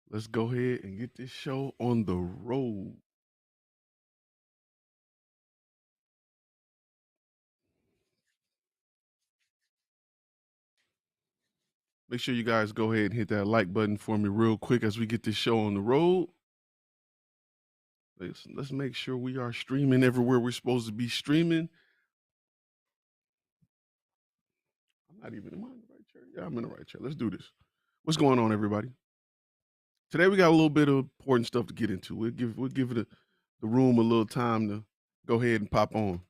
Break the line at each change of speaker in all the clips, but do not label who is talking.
Let's go ahead and get this show on the road. Make sure you guys go ahead and hit that like button for me real quick as we get this show on the road. Let's make sure we are streaming everywhere we're supposed to be streaming. I'm not even in the right chair. Yeah, I'm in the right chair. Let's do this. What's going on, everybody? Today we got a little bit of important stuff to get into. We'll give the room a little time to go ahead and pop on.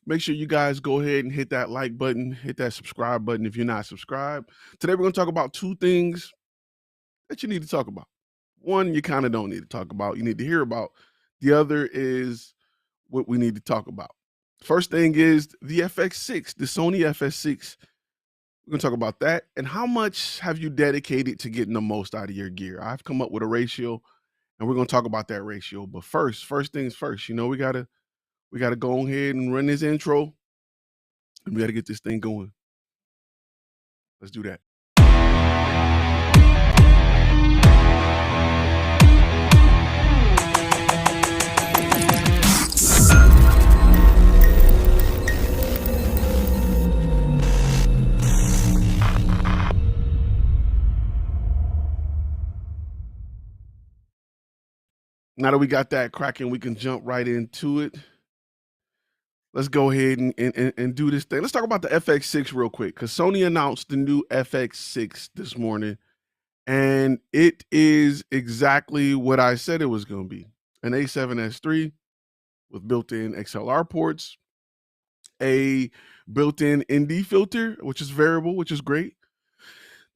Make sure you guys go ahead and hit that like button, hit that subscribe button if you're not subscribed. Today we're going to talk about two things that you need to talk about. One, you kind of don't need to talk about, you need to hear about. The other is what we need to talk about. First thing is the FX6, the Sony FX6. We're going to talk about that. And how much have you dedicated to getting the most out of your gear? I've come up with a ratio, and we're going to talk about that ratio. But first things first, we got to go ahead and run this intro, and we got to get this thing going. Let's do that. Now that we got that cracking, we can jump right into it. Let's go ahead and do this thing. Let's talk about the FX6 real quick, because Sony announced the new FX6 this morning, and it is exactly what I said it was going to be. An A7S III with built-in XLR ports, a built-in ND filter, which is variable, which is great.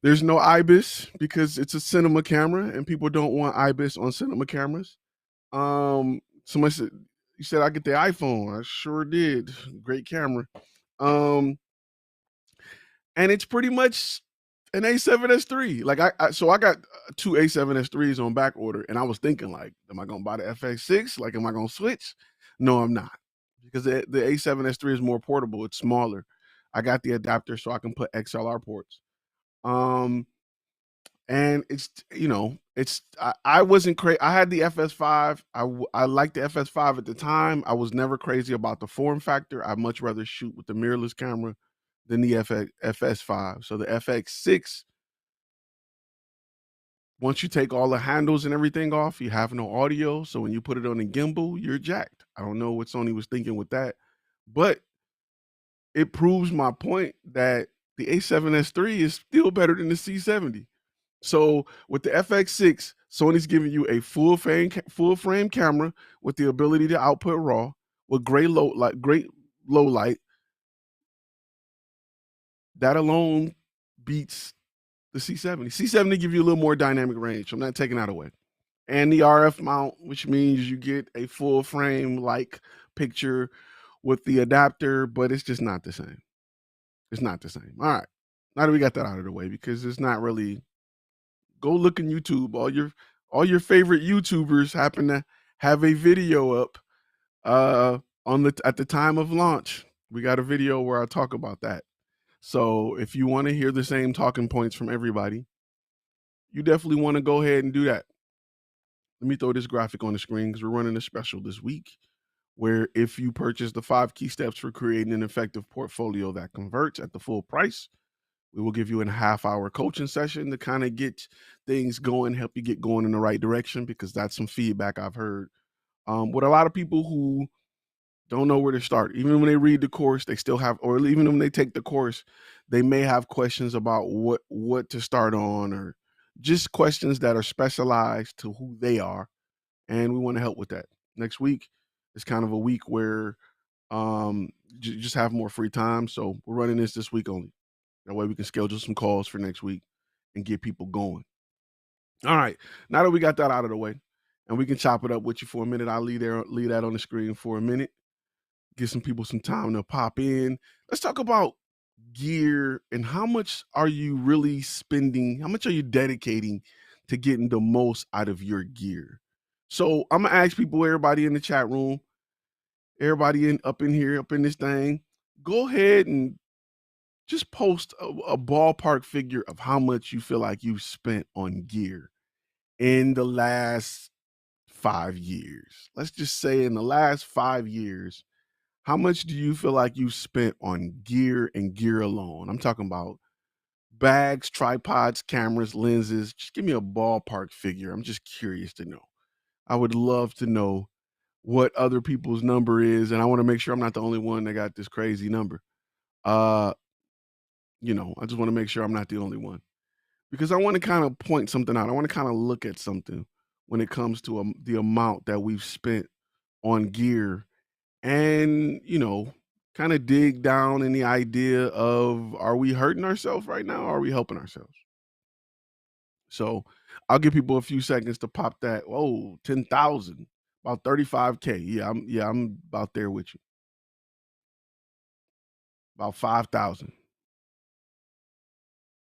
There's no IBIS because it's a cinema camera, and people don't want IBIS on cinema cameras. Somebody said, you said I get the iPhone. I sure did. Great camera. And it's pretty much an A7S III. Like I got two A7S3s on back order, and I was thinking, like, am I gonna buy the FX6? Like, am I gonna switch? No, I'm not, because the A7S III is more portable. It's smaller. I got the adapter so I can put XLR ports. And I wasn't crazy. I had the FS5. I liked the FS5 at the time. I was never crazy about the form factor. I'd much rather shoot with the mirrorless camera than the FS5. So the FX6, once you take all the handles and everything off, you have no audio. So when you put it on a gimbal, you're jacked. I don't know what Sony was thinking with that, but it proves my point that the A7S III is still better than the C70. So with the FX6, Sony's giving you a full frame camera with the ability to output RAW with great low light. That alone beats the C70. C70 give you a little more dynamic range. I'm not taking that away. And the RF mount, which means you get a full frame like picture with the adapter, but it's just not the same. It's not the same. All right. Now that we got that out of the way, because it's not really, go look in YouTube. All your favorite YouTubers happen to have a video up at the time of launch. We got a video where I talk about that. So if you want to hear the same talking points from everybody, you definitely want to go ahead and do that. Let me throw this graphic on the screen, because we're running a special this week where if you purchase the 5 key steps for creating an effective portfolio that converts at the full price, we will give you a half-hour coaching session to kind of get things going, help you get going in the right direction, because that's some feedback I've heard with a lot of people who don't know where to start. Even when they read the course, they still have, or even when they take the course, they may have questions about what to start on, or just questions that are specialized to who they are. And we want to help with that. Next week is kind of a week where just have more free time. So we're running this week only. That way we can schedule some calls for next week and get people going. All right. Now that we got that out of the way, and we can chop it up with you for a minute, I'll leave that on the screen for a minute. Give some people some time to pop in. Let's talk about gear and how much are you really spending? How much are you dedicating to getting the most out of your gear? So I'm gonna ask people, everybody in the chat room, everybody up in here, up in this thing, go ahead and just post a ballpark figure of how much you feel like you've spent on gear. in the last 5 years? Let's just say in the last 5 years, how much do you feel like you spent on gear and gear alone? I'm talking about bags, tripods, cameras, lenses. Just give me a ballpark figure. I'm just curious to know. I would love to know what other people's number is, and I want to make sure I'm not the only one that got this crazy number. Uh, I just want to make sure I'm not the only one because I want to kind of point something out. I want to kind of look at something when it comes to the amount that we've spent on gear and, kind of dig down in the idea of, are we hurting ourselves right now? Or are we helping ourselves? So I'll give people a few seconds to pop that. Oh, 10,000, about 35K. I'm about there with you. About 5,000.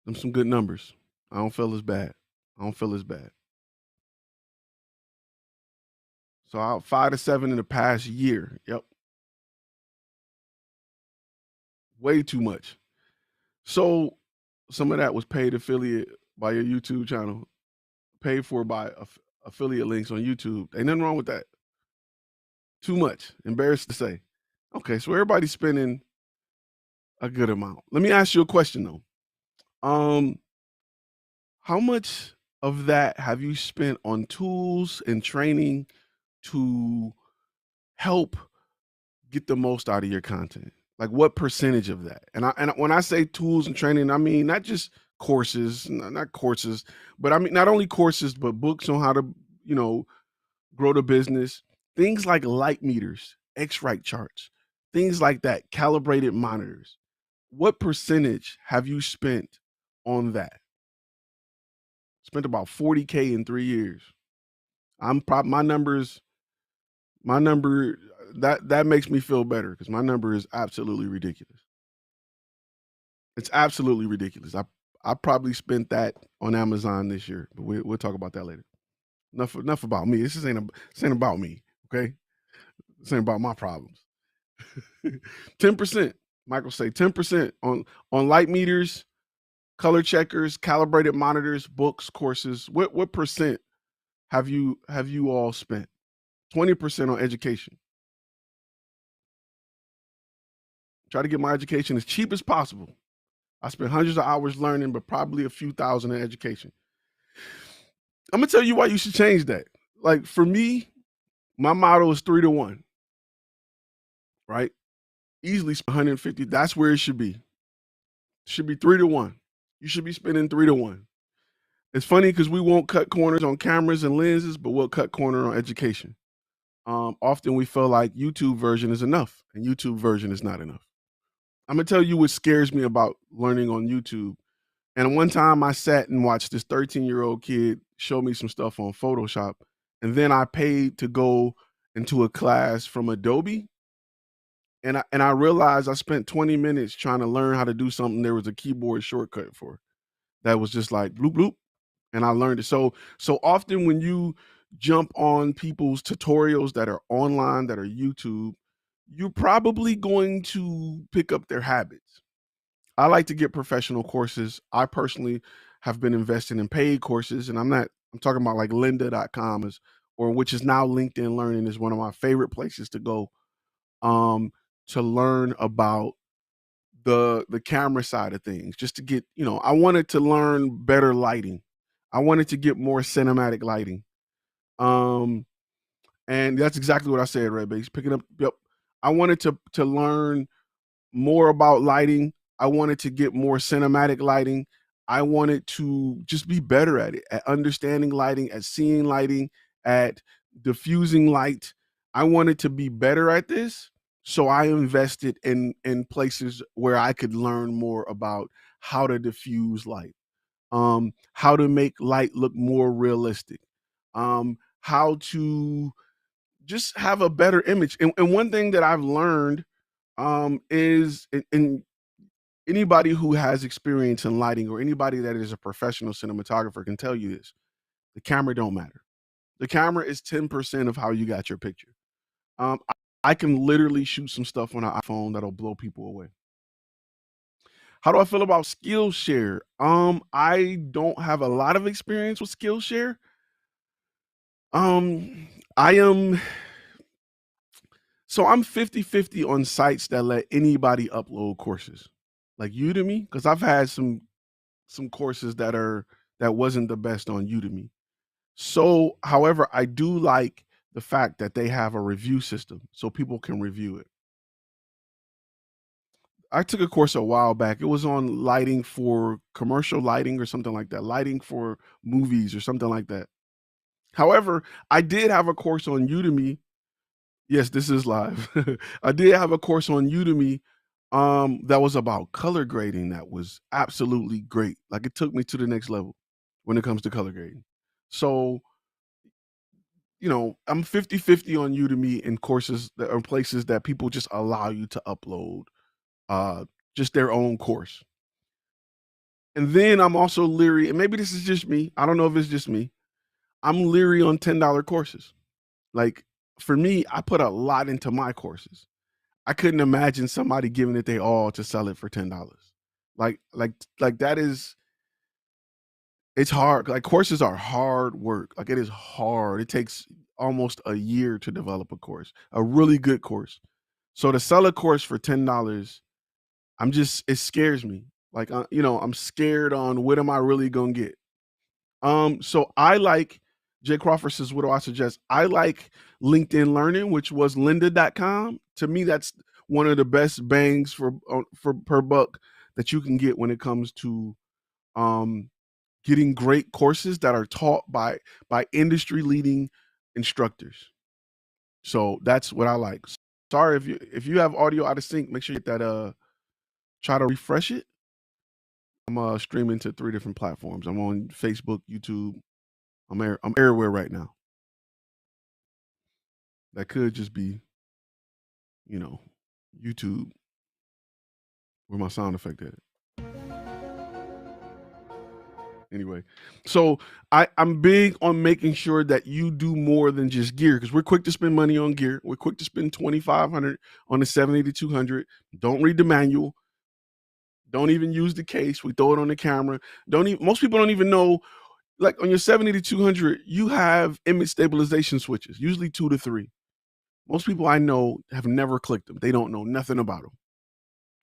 Them some good numbers. I don't feel as bad. So 5 to 7 in the past year. Yep. Way too much. So some of that was paid affiliate by your YouTube channel, paid for by affiliate links on YouTube. Ain't nothing wrong with that. Too much. Embarrassed to say. Okay, so everybody's spending a good amount. Let me ask you a question though. How much of that have you spent on tools and training to help get the most out of your content? Like what percentage of that? And when I say tools and training, I mean not just courses, not courses, but I mean not only courses, but books on how to, grow the business. Things like light meters, X-Rite charts, things like that, calibrated monitors. What percentage have you spent on that? Spent about 40K in 3 years. My number that makes me feel better because my number is absolutely ridiculous. It's absolutely ridiculous. I probably spent that on Amazon this year, but we'll talk about that later. Enough about me. This ain't about me. Okay, this ain't about my problems. 10%. Michael say 10% on light meters, color checkers, calibrated monitors, books, courses. What percent have you all spent? 20% on education. Try to get my education as cheap as possible. I spent hundreds of hours learning, but probably a few thousand in education. I'm gonna tell you why you should change that. Like for me, my motto is 3 to 1, right? Easily 150. That's where it should be. It should be 3 to 1. You should be spending 3 to 1. It's funny because we won't cut corners on cameras and lenses, but we'll cut corner on education. Often we feel like YouTube version is enough, and YouTube version is not enough. I'm gonna tell you what scares me about learning on YouTube. And one time I sat and watched this 13-year-old kid show me some stuff on Photoshop, and then I paid to go into a class from Adobe. And I realized I spent 20 minutes trying to learn how to do something there was a keyboard shortcut for. That was just like bloop bloop, and I learned it. So often when you jump on people's tutorials that are online, that are YouTube, you're probably going to pick up their habits. I like to get professional courses. I personally have been investing in paid courses, and I'm talking about like lynda.com or which is now LinkedIn Learning is one of my favorite places to go to learn about the camera side of things, just to get, I wanted to learn better lighting. I wanted to get more cinematic lighting. And that's exactly what I said, Red Base. Picking up, yep. I wanted to learn more about lighting. I wanted to get more cinematic lighting. I wanted to just be better at it, at understanding lighting, at seeing lighting, at diffusing light. I wanted to be better at this. So I invested in places where I could learn more about how to diffuse light, how to make light look more realistic, how to just have a better image. And one thing that I've learned is in anybody who has experience in lighting or anybody that is a professional cinematographer can tell you this: the camera don't matter. The camera is 10% of how you got your picture. I can literally shoot some stuff on an iPhone that'll blow people away. How do I feel about Skillshare? I don't have a lot of experience with Skillshare. I am so I'm 50-50 on sites that let anybody upload courses. Like Udemy, because I've had some courses that wasn't the best on Udemy. So, however, I do like the fact that they have a review system so people can review it. I took a course a while back. It was on lighting for commercial lighting or something like that, lighting for movies or something like that. However, I did have a course on Udemy. Yes, this is live. I did have a course on Udemy that was about color grading that was absolutely great. Like it took me to the next level when it comes to color grading. So, I'm 50-50 on Udemy and courses that are places that people just allow you to upload uh just their own course. And then I'm also leery, and maybe this is just me. I don't know if it's just me. I'm leery on $10 courses. Like for me, I put a lot into my courses. I couldn't imagine somebody giving it their all to sell it for $10. Like that is it's hard. Like courses are hard work. Like it is hard. It takes almost a year to develop a course, a really good course. So to sell a course for $10, it scares me. Like I'm scared on what am I really gonna get. So I like Jay Crawford says, what do I suggest? I like LinkedIn Learning, which was lynda.com. To me, that's one of the best bangs for per buck that you can get when it comes to um, getting great courses that are taught by industry leading instructors. So that's what I like. Sorry if you have audio out of sync, make sure you hit that try to refresh it. I'm streaming to 3 different platforms. I'm on Facebook, YouTube. I'm everywhere right now. That could just be, YouTube where my sound effect at. Anyway, so I'm big on making sure that you do more than just gear because we're quick to spend money on gear. We're quick to spend $2,500 on the 70-200. Don't read the manual. Don't even use the case. We throw it on the camera. Most people don't even know. Like on your 70-200, you have image stabilization switches, usually 2 to 3. Most people I know have never clicked them. They don't know nothing about them.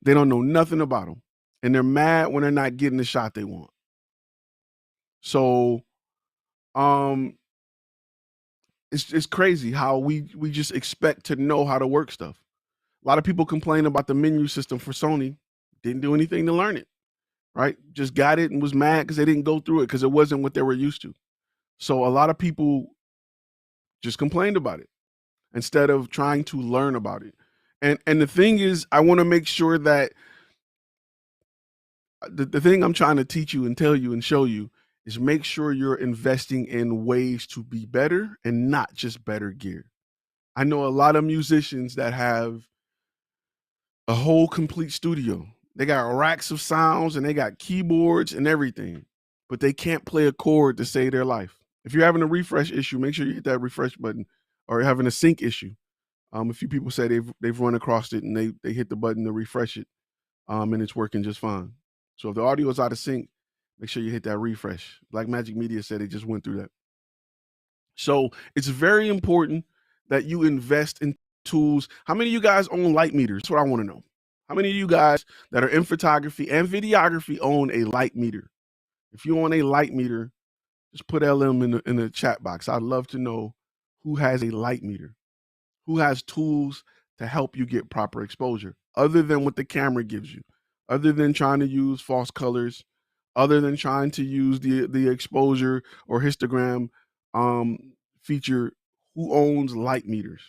They don't know nothing about them, and they're mad when they're not getting the shot they want. So, um, it's crazy how we just expect to know how to work stuff. A lot of people complain about the menu system for Sony. Didn't do anything to learn it, right? Just got it and was mad because they didn't go through it because it wasn't what they were used to. So a lot of people just complained about it instead of trying to learn about it. And the thing is, I want to make sure that the thing I'm trying to teach you and tell you and show you is make sure you're investing in ways to be better and not just better gear. I know a lot of musicians that have a whole complete studio. They got racks of sounds and they got keyboards and everything, but they can't play a chord to save their life. If you're having a refresh issue, make sure you hit that refresh button, or you're having a sync issue. A few people say they've run across it and they hit the button to refresh it, and it's working just fine. So if the audio is out of sync, make sure you hit that refresh. Black Magic Media said it just went through that. So it's very important that you invest in tools. How many of you guys own light meters? That's what I want to know. How many of you guys that are in photography and videography own a light meter? If you own a light meter, just put LM in the chat box. I'd love to know who has a light meter, who has tools to help you get proper exposure other than what the camera gives you, other than trying to use false colors, other than trying to use the exposure or histogram feature. Who owns light meters?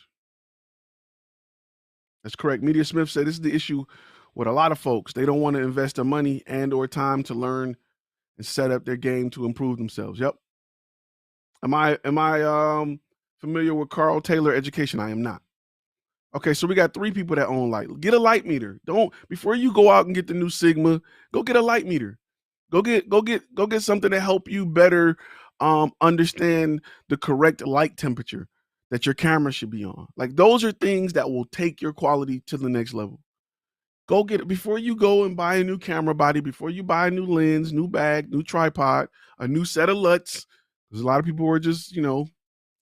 That's correct. Media Smith said this is the issue with a lot of folks. They don't want to invest their money and or time to learn and set up their game to improve themselves. Yep. Am I familiar with Carl Taylor Education? I am not. Okay, so we got 3 people that own light. Get a light meter. Don't before you go out and get the new Sigma, go get a light meter. Go get something to help you better understand the correct light temperature that your camera should be on. Like those are things that will take your quality to the next level. Go get it before you go and buy a new camera body, before you buy a new lens, new bag, new tripod, a new set of LUTs. Because a lot of people were just,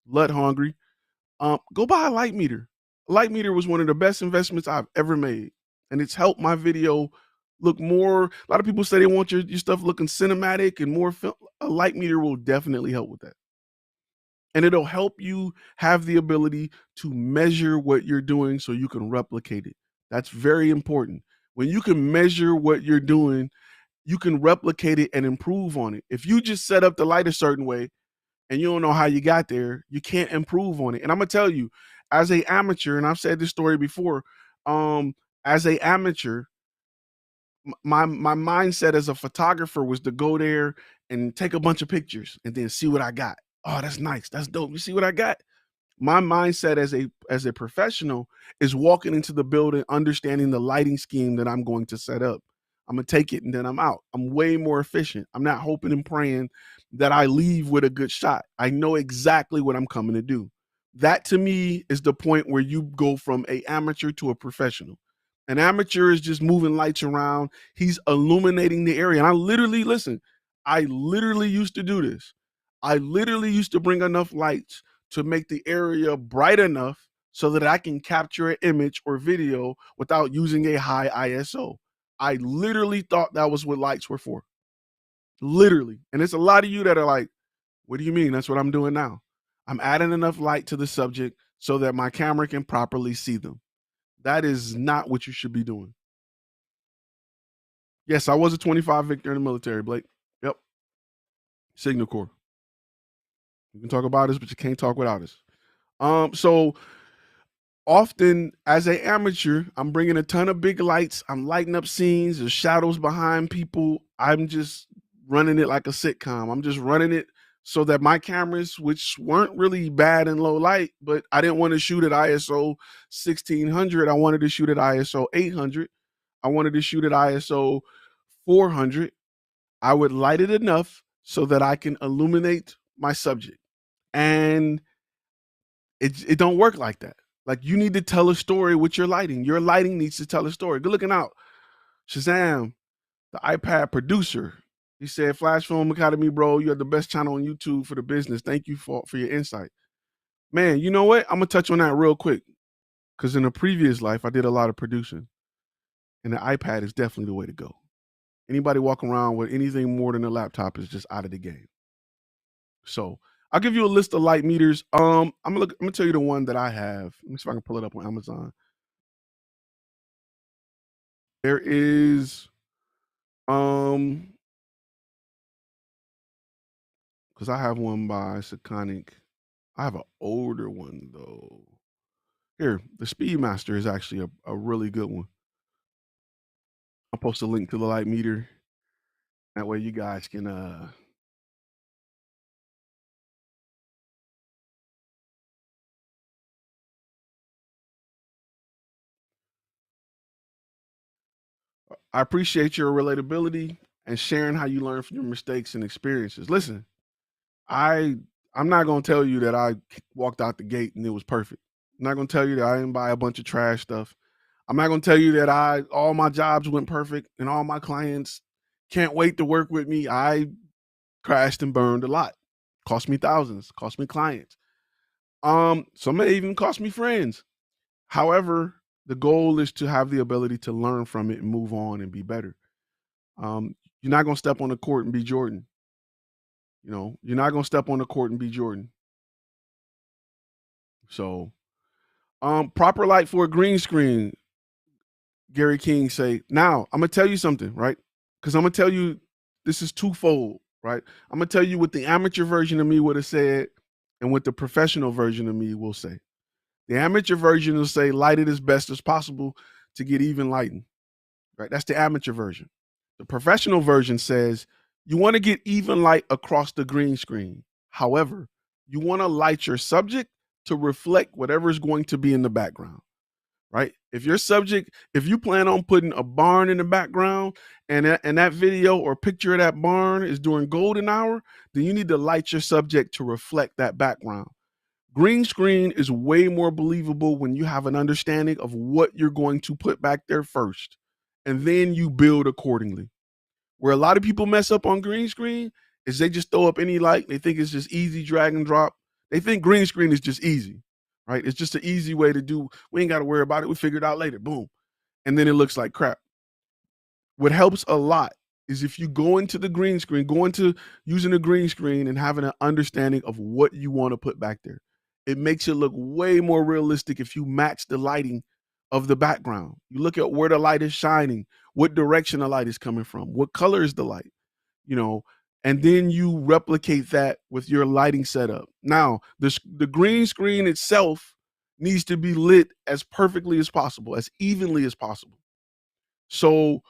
blood hungry, go buy a light meter. A light meter was one of the best investments I've ever made. And it's helped my video look more. A lot of people say they want your stuff looking cinematic and more film. A light meter will definitely help with that. And it'll help you have the ability to measure what you're doing so you can replicate it. That's very important. When you can measure what you're doing, you can replicate it and improve on it. If you just set up the light a certain way and you don't know how you got there, you can't improve on it. And I'm gonna tell you, as a amateur, and I've said this story before, as a amateur, my mindset as a photographer was to go there and take a bunch of pictures and then see what I got. Oh, that's nice. That's dope. You see what I got? My mindset as a professional is walking into the building, understanding the lighting scheme that I'm going to set up. I'm gonna take it and then I'm out. I'm way more efficient. I'm not hoping and praying that I leave with a good shot. I know exactly what I'm coming to do. That to me is the point where you go from a amateur to a professional. An amateur is just moving lights around. He's illuminating the area. And I literally used to do this. I literally used to bring enough lights to make the area bright enough so that I can capture an image or video without using a high ISO. I literally thought that was what lights were for. Literally. And it's a lot of you that are like, what do you mean? That's what I'm doing now. I'm adding enough light to the subject so that my camera can properly see them. That is not what you should be doing. Yes, I was a 25 Victor in the military, Blake. Yep. Signal Corps. You can talk about us, but you can't talk without us. So often as an amateur, I'm bringing a ton of big lights. I'm lighting up scenes. There's shadows behind people. I'm just running it like a sitcom. I'm just running it so that my cameras, which weren't really bad in low light, but I didn't want to shoot at ISO 1600. I wanted to shoot at ISO 800. I wanted to shoot at ISO 400. I would light it enough so that I can illuminate my subject. And it don't work like that. Like, you need to tell a story with your lighting. Your lighting needs to tell a story. Good looking out. Shazam, the iPad producer. He said, FlashFilm Academy, bro, you have the best channel on YouTube for the business. Thank you for your insight. Man, you know what? I'm going to touch on that real quick. Because in a previous life, I did a lot of producing. And the iPad is definitely the way to go. Anybody walking around with anything more than a laptop is just out of the game. So I'll give you a list of light meters. I'm gonna tell you the one that I have. Let me see if I can pull it up on Amazon. There is because I have one by Sakonic. I have an older one though. Here, the Speedmaster is actually a really good one. I'll post a link to the light meter. That way you guys can I appreciate your relatability and sharing how you learn from your mistakes and experiences. Listen, I'm not gonna tell you that I walked out the gate and it was perfect. I'm not gonna tell you that I didn't buy a bunch of trash stuff. I'm not gonna tell you that all my jobs went perfect and all my clients can't wait to work with me. I crashed and burned a lot. Cost me thousands, cost me clients. Some may even cost me friends. However, the goal is to have the ability to learn from it and move on and be better. You're not gonna step on the court and be Jordan. You know, you're not gonna step on the court and be Jordan. So, proper light for a green screen. Gary King say, now I'm gonna tell you something, right? Because I'm gonna tell you this is twofold, right? I'm gonna tell you what the amateur version of me would have said and what the professional version of me will say. The amateur version will say light it as best as possible to get even lighting, right? That's the amateur version. The professional version says you want to get even light across the green screen. However, you want to light your subject to reflect whatever is going to be in the background, right? If you plan on putting a barn in the background and that video or picture of that barn is during golden hour, then you need to light your subject to reflect that background. Green screen is way more believable when you have an understanding of what you're going to put back there first, and then you build accordingly. Where a lot of people mess up on green screen is they just throw up any light. They think it's just easy drag and drop. They think green screen is just easy, right? It's just an easy way to do. We ain't got to worry about it. We figure it out later. Boom. And then it looks like crap. What helps a lot is if you go into the green screen, go into using a green screen and having an understanding of what you want to put back there. It makes it look way more realistic if you match the lighting of the background. You look at where the light is shining, what direction the light is coming from, what color is the light, you know, and then you replicate that with your lighting setup. Now, the green screen itself needs to be lit as perfectly as possible, as evenly as possible. So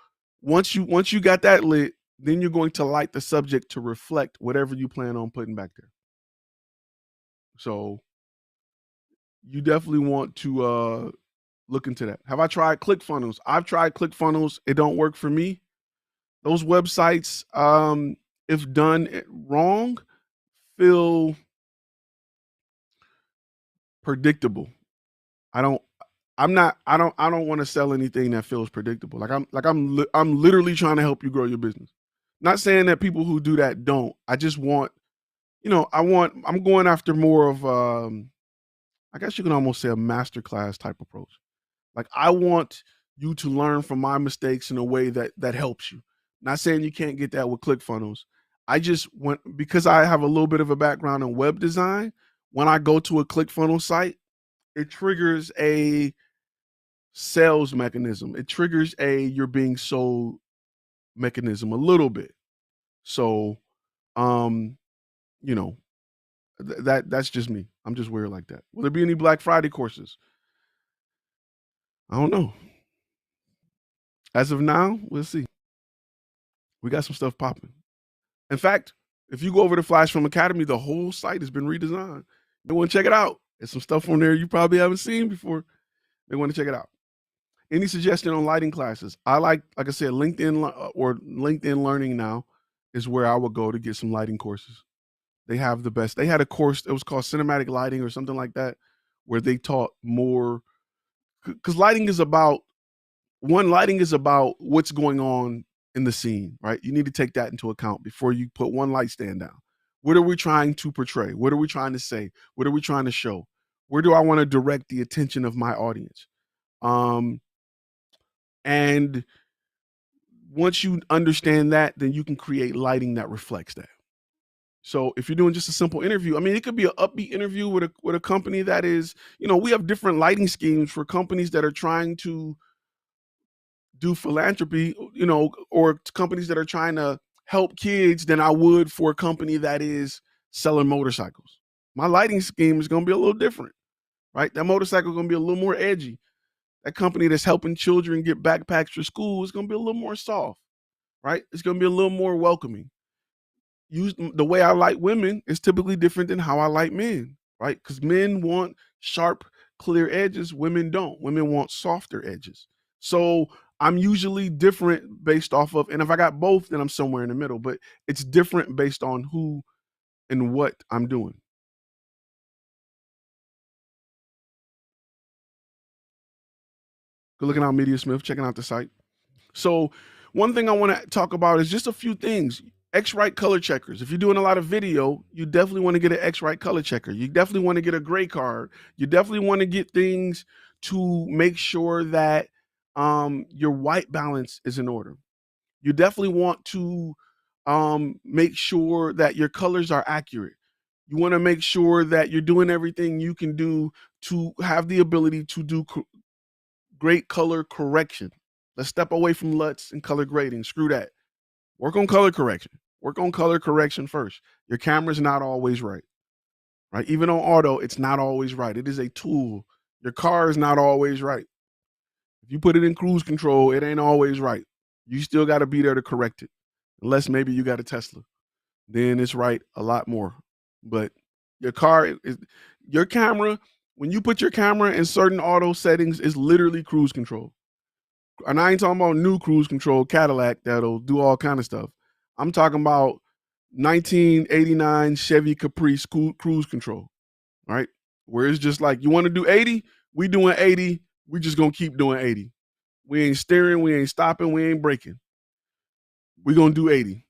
once you got that lit, then you're going to light the subject to reflect whatever you plan on putting back there. So you definitely want to look into that. Have I tried ClickFunnels? I've tried ClickFunnels. It don't work for me. Those websites, if done wrong, feel predictable. I don't want to sell anything that feels predictable. I'm literally trying to help you grow your business. Not saying that people who do that don't. I just want, I'm going after more of I guess you can almost say a masterclass type approach. Like I want you to learn from my mistakes in a way that helps you. Not saying you can't get that with ClickFunnels. I just want, because I have a little bit of a background in web design, when I go to a ClickFunnels site, it triggers a sales mechanism. It triggers a you're being sold mechanism a little bit. So, you know, that's just me. I'm just weird like that. Will there be any Black Friday courses? I don't know. As of now, we'll see. We got some stuff popping. In fact, if you go over to FlashFilm Academy, the whole site has been redesigned. You want to check it out. There's some stuff on there you probably haven't seen before. They want to check it out. Any suggestion on lighting classes? I like I said, LinkedIn or LinkedIn Learning now is where I would go to get some lighting courses. They have the best. They had a course that was called cinematic lighting or something like that, where they taught more, because lighting is about what's going on in the scene, right? You need to take that into account before you put one light stand down. What are we trying to portray? What are we trying to say? What are we trying to show? Where do I want to direct the attention of my audience? And once you understand that, then you can create lighting that reflects that. So if you're doing just a simple interview, I mean, it could be an upbeat interview with a company that is, we have different lighting schemes for companies that are trying to do philanthropy, or companies that are trying to help kids than I would for a company that is selling motorcycles. My lighting scheme is going to be a little different, right? That motorcycle is going to be a little more edgy. That company that's helping children get backpacks for school is going to be a little more soft, right? It's going to be a little more welcoming. The way I like women is typically different than how I like men, right? Because men want sharp, clear edges. Women don't. Women want softer edges. So I'm usually different based off of, and if I got both, then I'm somewhere in the middle, but it's different based on who and what I'm doing. Good looking out, Media Smith, checking out the site. So one thing I want to talk about is just a few things. X-Rite color checkers. If you're doing a lot of video, you definitely want to get an X-Rite color checker. You definitely want to get a gray card. You definitely want to get things to make sure that your white balance is in order. You definitely want to make sure that your colors are accurate. You want to make sure that you're doing everything you can do to have the ability to do great color correction. Let's step away from LUTs and color grading. Screw that. Work on color correction. Work on color correction first. Your camera's not always right. Right? Even on auto, it's not always right. It is a tool. Your car is not always right. If you put it in cruise control, it ain't always right. You still got to be there to correct it. Unless maybe you got a Tesla. Then it's right a lot more. But your camera, when you put your camera in certain auto settings, it's literally cruise control. And I ain't talking about new cruise control Cadillac that'll do all kind of stuff. I'm talking about 1989 Chevy Caprice cruise control, right? Where it's just like, you want to do 80? We doing 80. We just going to keep doing 80. We ain't steering. We ain't stopping. We ain't braking. We going to do 80.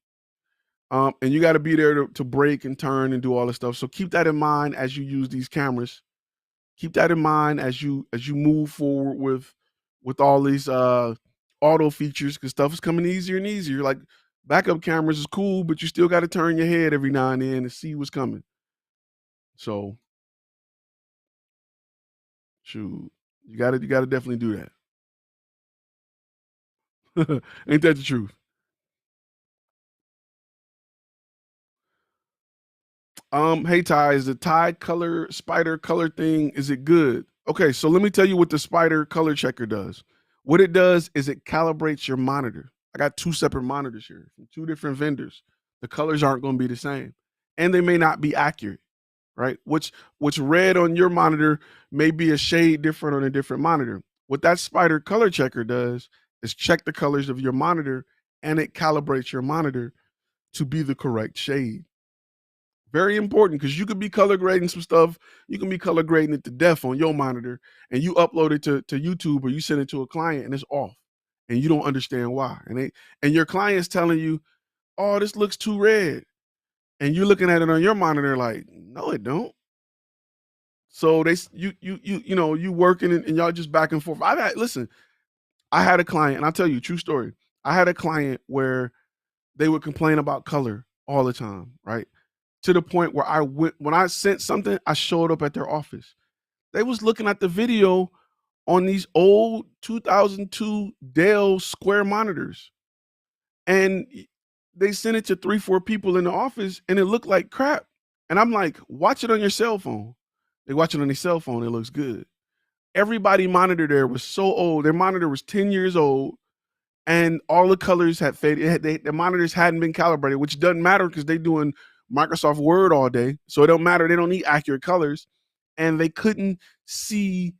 And you got to be there to brake and turn and do all this stuff. So keep that in mind as you use these cameras. Keep that in mind as you move forward with all these auto features, because stuff is coming easier and easier. Like backup cameras is cool, but you still got to turn your head every now and then and see what's coming. So shoot, you got to definitely do that. Ain't that the truth? Hey Ty, is the Tide color spider color thing, is it good? Okay, so let me tell you what the spider color checker does. What it does is it calibrates your monitor. I got two separate monitors here from two different vendors. The colors aren't going to be the same, and they may not be accurate, right? What's red on your monitor may be a shade different on a different monitor. What that spider color checker does is check the colors of your monitor, and it calibrates your monitor to be the correct shade. Very important, because you could be color grading some stuff. You can be color grading it to death on your monitor, and you upload it to YouTube or you send it to a client and it's off, and you don't understand why. And your client's telling you, "Oh, this looks too red," and you're looking at it on your monitor like, "No, it don't." So you working and y'all just back and forth. I had a client, and I'll tell you a true story. I had a client where they would complain about color all the time, right? To the point where when I sent something, I showed up at their office. They was looking at the video on these old 2002 Dell Square monitors, and they sent it to 3-4 people in the office, and it looked like crap. And I'm like, watch it on your cell phone. They watch it on their cell phone. It looks good. Everybody monitor there was so old. Their monitor was 10 years old, and all the colors had faded. The monitors hadn't been calibrated, which doesn't matter because they're doing Microsoft Word all day, so it don't matter. They don't need accurate colors, and they couldn't see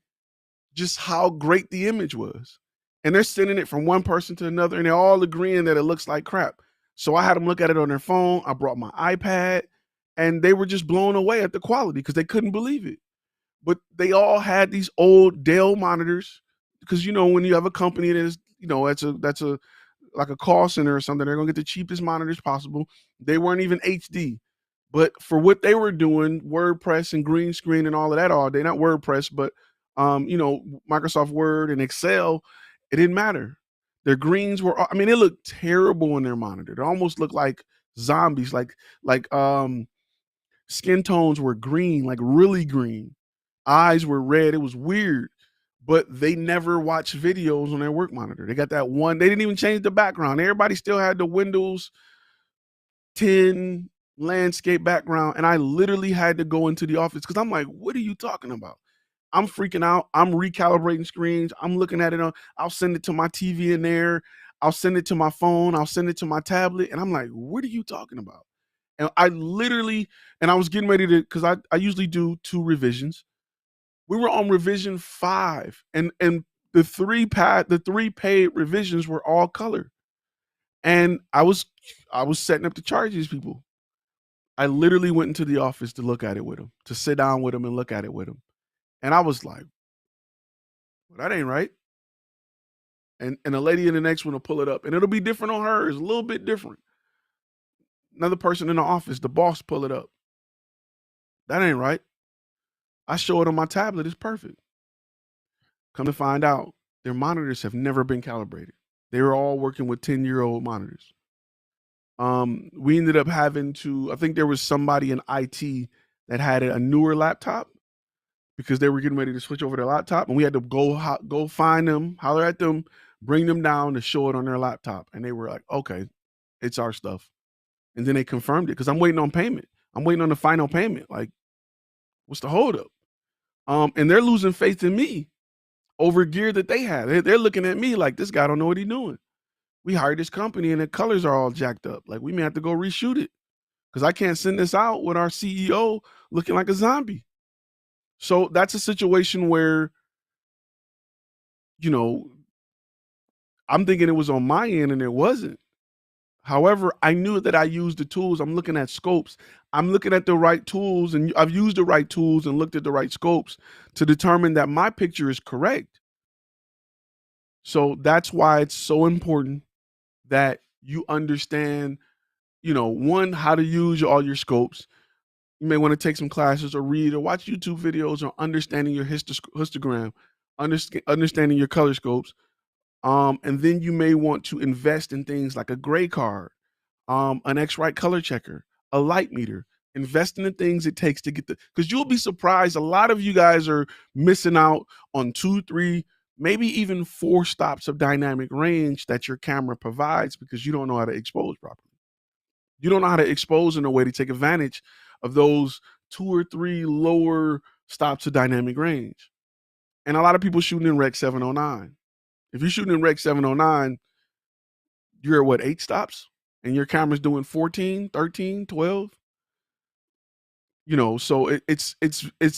just how great the image was. And they're sending it from one person to another, and they're all agreeing that it looks like crap. So I had them look at it on their phone. I brought my iPad, and they were just blown away at the quality because they couldn't believe it. But they all had these old Dell monitors, because when you have a company that is, that's a like a call center or something, they're gonna get the cheapest monitors possible. They weren't even HD, but for what they were doing, WordPress and green screen and all of that all day, not WordPress, but Microsoft Word and Excel, it didn't matter. Their greens were, I mean, it looked terrible on their monitor. It almost looked like zombies, like skin tones were green, like really green. Eyes were red. It was weird. But they never watched videos on their work monitor. They got that one. They didn't even change the background. Everybody still had the Windows 10 landscape background. And I literally had to go into the office because I'm like, what are you talking about? I'm freaking out. I'm recalibrating screens. I'm looking at it I'll send it to my TV in there. I'll send it to my phone. I'll send it to my tablet. And I'm like, what are you talking about? And I was getting ready to, because I usually do 2 revisions. We were on revision 5, and the 3 paid revisions were all color. And I was setting up to charge these people. I literally went into the office to look at it with them, to sit down with them and look at it with them. And I was like, well, that ain't right. And a lady in the next one will pull it up, and it'll be different on hers, a little bit different. Another person in the office, the boss, pull it up. That ain't right. I show it on my tablet, it's perfect. Come to find out, their monitors have never been calibrated. They were all working with 10-year-old monitors. We ended up having to, I think there was somebody in IT that had a newer laptop because they were getting ready to switch over their laptop, and we had to go find them, holler at them, bring them down to show it on their laptop. And they were like, okay, it's our stuff. And then they confirmed it because I'm waiting on payment. I'm waiting on the final payment. Like, what's the holdup? And they're losing faith in me over gear that they have. They're looking at me like, this guy don't know what he's doing. We hired this company and the colors are all jacked up. Like, we may have to go reshoot it because I can't send this out with our CEO looking like a zombie. So that's a situation where, I'm thinking it was on my end and it wasn't. However, I knew that I used the tools. I'm looking at scopes. I'm looking at the right tools, and I've used the right tools and looked at the right scopes to determine that my picture is correct. So that's why it's so important that you understand one, how to use all your scopes. You may want to take some classes or read or watch YouTube videos on understanding your histogram, understanding your color scopes. And then you may want to invest in things like a gray card, an X-Rite color checker, a light meter. Invest in the things it takes to get because you'll be surprised. A lot of you guys are missing out on 2, 3, maybe even 4 stops of dynamic range that your camera provides because you don't know how to expose properly. You don't know how to expose in a way to take advantage of those 2 or 3 lower stops of dynamic range. And a lot of people shooting in Rec 709. If you're shooting in Rec 709, you're at what, 8 stops? And your camera's doing 14, 13, 12? So it's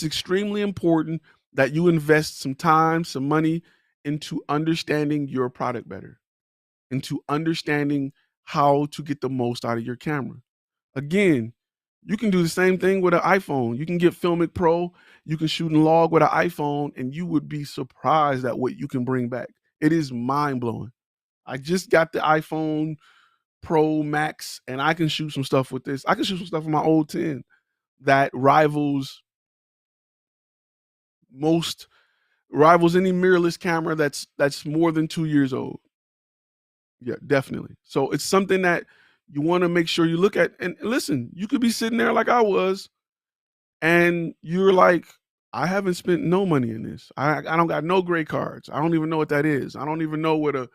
extremely important that you invest some time, some money into understanding your product better, into understanding how to get the most out of your camera. Again, you can do the same thing with an iPhone. You can get Filmic Pro, you can shoot and log with an iPhone, and you would be surprised at what you can bring back. It is mind-blowing. I just got the iPhone Pro Max, and I can shoot some stuff with this. I can shoot some stuff with my old 10 that rivals any mirrorless camera that's more than 2 years old. Yeah, definitely. So it's something that you want to make sure you look at. And listen, you could be sitting there like I was, and you're like, I haven't spent no money in this. I don't got no gray cards. I don't even know what that is. I don't even know what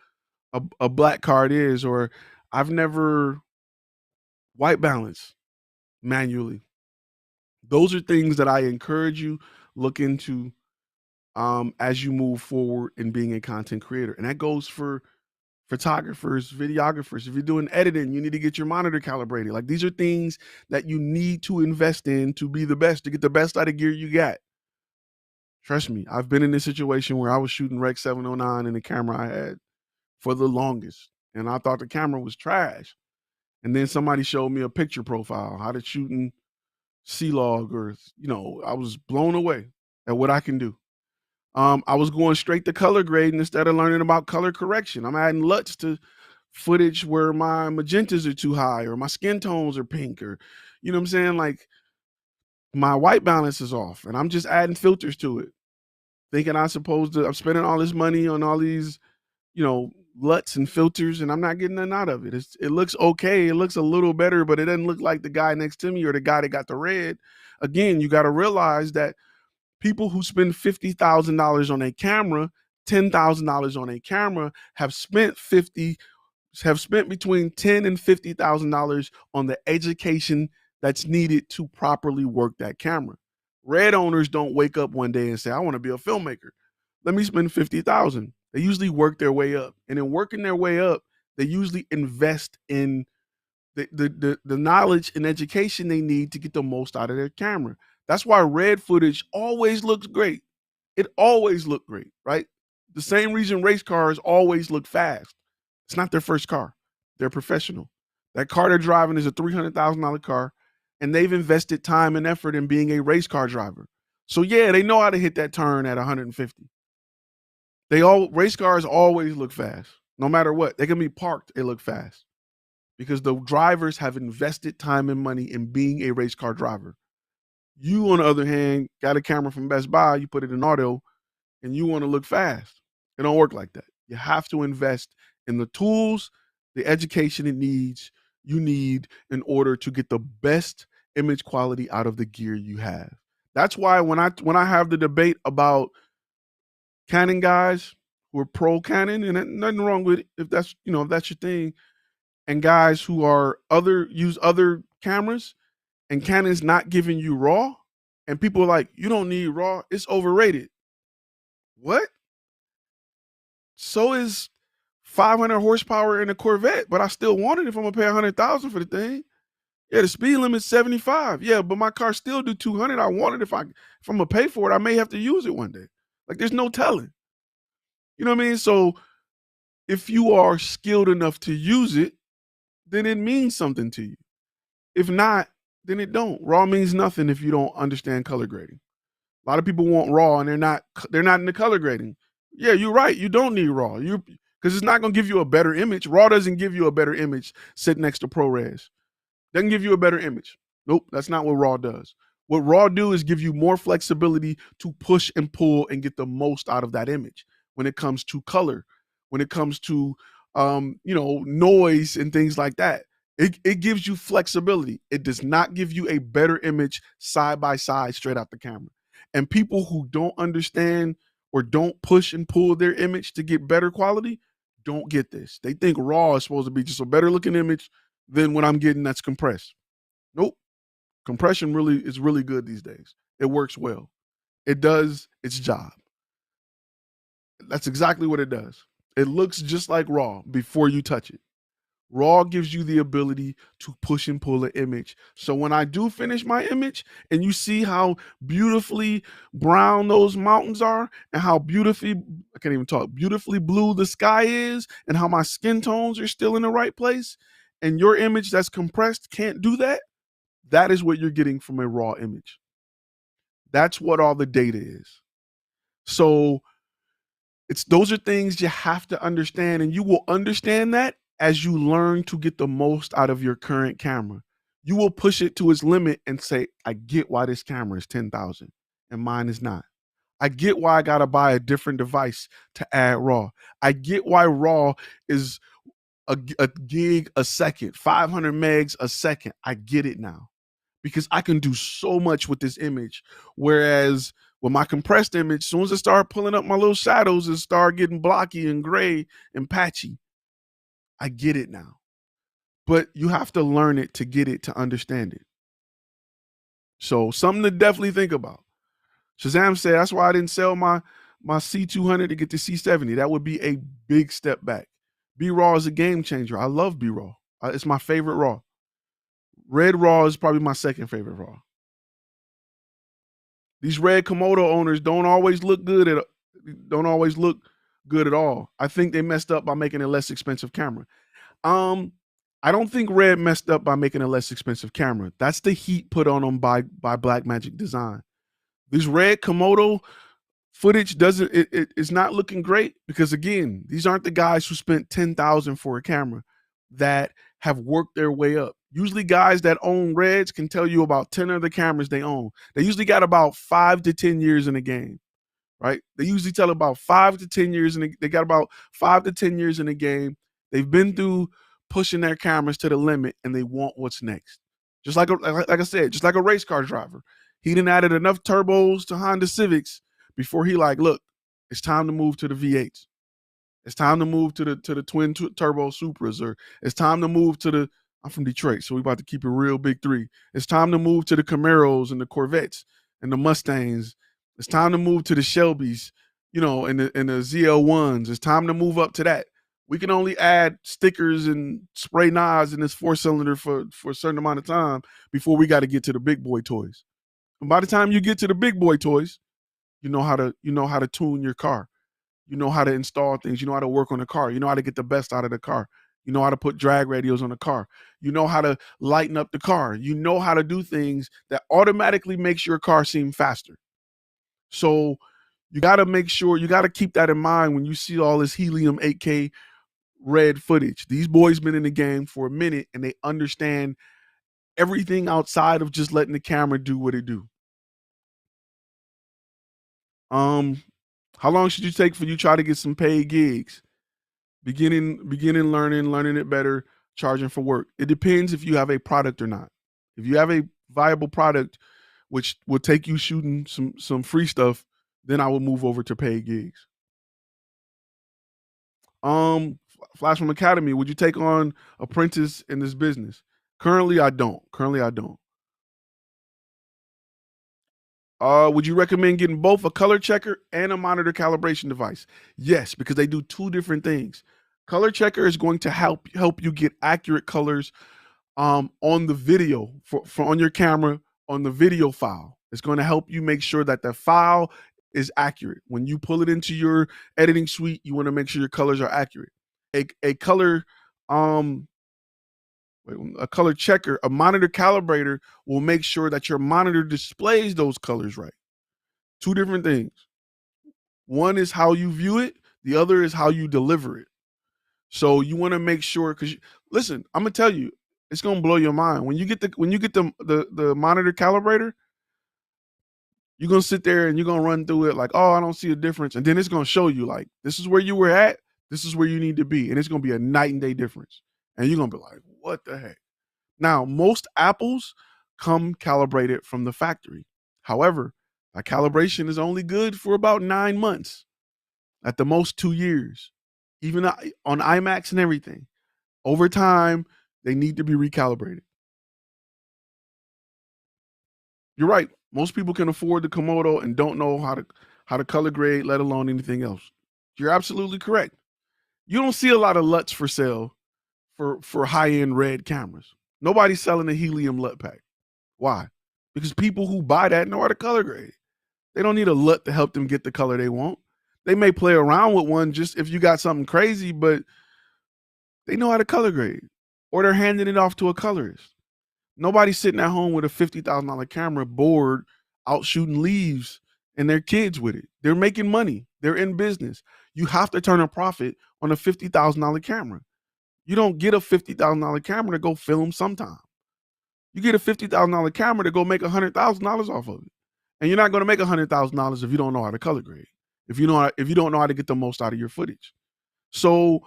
a black card is, or I've never white balance manually. Those are things that I encourage you look into as you move forward in being a content creator. And that goes for photographers, videographers. If you're doing editing, you need to get your monitor calibrated. Like, these are things that you need to invest in to be the best, to get the best out of gear you got. Trust me, I've been in this situation where I was shooting Rec 709 in the camera I had for the longest, and I thought the camera was trash. And then somebody showed me a picture profile, how to shoot in C-Log, or I was blown away at what I can do. I was going straight to color grading instead of learning about color correction. I'm adding LUTs to footage where my magentas are too high, or my skin tones are pink, or you know what I'm saying? Like, my white balance is off, and I'm just adding filters to it, thinking I'm spending all this money on all these, LUTs and filters, and I'm not getting nothing out of it. It looks okay. It looks a little better, but it doesn't look like the guy next to me or the guy that got the red. Again, you got to realize that people who spend $50,000 on a camera, $10,000 on a camera, have spent between $10,000 and $50,000 on the education that's needed to properly work that camera. Red owners don't wake up one day and say, I want to be a filmmaker. Let me spend $50,000. They usually work their way up. And in working their way up, they usually invest in the knowledge and education they need to get the most out of their camera. That's why red footage always looks great. It always looked great, right? The same reason race cars always look fast. It's not their first car. They're professional. That car they're driving is a $300,000 car, and they've invested time and effort in being a race car driver. So yeah, they know how to hit that turn at 150. Race cars always look fast, no matter what. They can be parked, they look fast, because the drivers have invested time and money in being a race car driver. You, on the other hand, got a camera from Best Buy, you put it in auto, and you want to look fast. It don't work like that. You have to invest in the tools, the education you need in order to get the best image quality out of the gear you have. That's why when I have the debate about Canon guys who are pro Canon, and nothing wrong with it if that's your thing, and guys who use other cameras, and Canon's not giving you RAW, and people are like, you don't need RAW, it's overrated. What? So is 500 horsepower in a Corvette, but I still want it if I'm gonna pay $100,000 for the thing. Yeah, the speed limit's 75. Yeah, but my car still do 200. I want it if I'm gonna pay for it. I may have to use it one day. Like, there's no telling. You know what I mean? So if you are skilled enough to use it, then it means something to you. If not, then it don't. RAW means nothing if you don't understand color grading. A lot of people want RAW and they're not in the color grading. Yeah, you're right. You don't need RAW. Because it's not going to give you a better image. RAW doesn't give you a better image sitting next to ProRes. Doesn't give you a better image. Nope, that's not what RAW does. What RAW do is give you more flexibility to push and pull and get the most out of that image when it comes to color, when it comes to noise and things like that. It gives you flexibility. It does not give you a better image side by side straight out the camera. And people who don't understand or don't push and pull their image to get better quality don't get this. They think RAW is supposed to be just a better looking image than what I'm getting that's compressed. Nope. Compression is really good these days. It works well. It does its job. That's exactly what it does. It looks just like RAW before you touch it. RAW gives you the ability to push and pull an image. So when I do finish my image and you see how beautifully brown those mountains are and how beautifully blue the sky is and how my skin tones are still in the right place, and your image that's compressed can't do that, that is what you're getting from a RAW image. That's what all the data is. So those are things you have to understand, and you will understand that as you learn to get the most out of your current camera. You will push it to its limit and say, I get why this camera is 10,000 and mine is not. I get why I got to buy a different device to add RAW. I get why RAW is a gig a second, 500 megs a second. I get it now because I can do so much with this image. Whereas with my compressed image, as soon as I start pulling up my little shadows and start getting blocky and gray and patchy, I get it now. But you have to learn it to get it, to understand it. So something to definitely think about. Shazam said, that's why I didn't sell my C200 to get the C70. That would be a big step back. B-RAW is a game changer. I love B-RAW. It's my favorite RAW. Red RAW is probably my second favorite RAW. These red Komodo owners don't always look good at all. I think they messed up by making a less expensive camera. I don't think Red messed up by making a less expensive camera. That's the heat put on them by Blackmagic Design. This red Komodo footage it's not looking great because, again, these aren't the guys who spent $10,000 for a camera that have worked their way up. Usually guys that own Reds can tell you about 10 of the cameras they own. They usually got about 5 to 10 years in the game, right? They usually tell about 5 to 10 years, and they got about 5 to 10 years in the game. They've been through pushing their cameras to the limit, and they want what's next. Just like I said, just like a race car driver. He done added enough turbos to Honda Civics before he look, it's time to move to the V8s. It's time to move to the twin turbo Supras, or it's time to move to the, I'm from Detroit, so we about to keep it real big three. It's time to move to the Camaros and the Corvettes and the Mustangs. It's time to move to the Shelbys, and the ZL1s. It's time to move up to that. We can only add stickers and spray knives in this 4-cylinder for a certain amount of time before we got to get to the big boy toys. And by the time you get to the big boy toys, you know how to tune your car. You know how to install things. You know how to work on the car. You know how to get the best out of the car. You know how to put drag radios on the car. You know how to lighten up the car. You know how to do things that automatically makes your car seem faster. So you got to make sure, you got to keep that in mind when you see all this helium 8K Red footage. These boys been in the game for a minute and they understand everything outside of just letting the camera do what it do. How long should you take for you try to get some paid gigs? Beginning learning it better, charging for work. It depends if you have a product or not. If you have a viable product, which will take you shooting some free stuff, then I will move over to paid gigs. FlashFilm Academy, would you take on Apprentice in this business? Currently, I don't. Would you recommend getting both a color checker and a monitor calibration device? Yes, because they do two different things. Color checker is going to help you get accurate colors on the video for on your camera on the video file. It's going to help you make sure that the file is accurate. When you pull it into your editing suite, you want to make sure your colors are accurate. A color checker, a monitor calibrator will make sure that your monitor displays those colors right. Two different things. One is how you view it. The other is how you deliver it. So you want to make sure, because listen, I'm going to tell you, It's gonna blow your mind. When you get the monitor calibrator, you're gonna sit there and you're gonna run through it like, oh, I don't see a difference. And then it's gonna show you like, this is where you were at, this is where you need to be. And it's gonna be a night and day difference. And you're gonna be like, what the heck? Now, most apples come calibrated from the factory. However, a calibration is only good for about 9 months, at the most 2 years, even on IMAX and everything. Over time, they need to be recalibrated. You're right. Most people can afford the Komodo and don't know how to color grade, let alone anything else. You're absolutely correct. You don't see a lot of LUTs for sale for high-end red cameras. Nobody's selling a helium LUT pack. Why? Because people who buy that know how to color grade. They don't need a LUT to help them get the color they want. They may play around with one just if you got something crazy, but they know how to color grade, or they're handing it off to a colorist. Nobody's sitting at home with a $50,000 camera bored out shooting leaves and their kids with it. They're making money. They're in business. You have to turn a profit on a $50,000 camera. You don't get a $50,000 camera to go film sometime. You get a $50,000 camera to go make $100,000 off of it. And you're not going to make $100,000 if you don't know how to color grade, if you don't know how to get the most out of your footage. So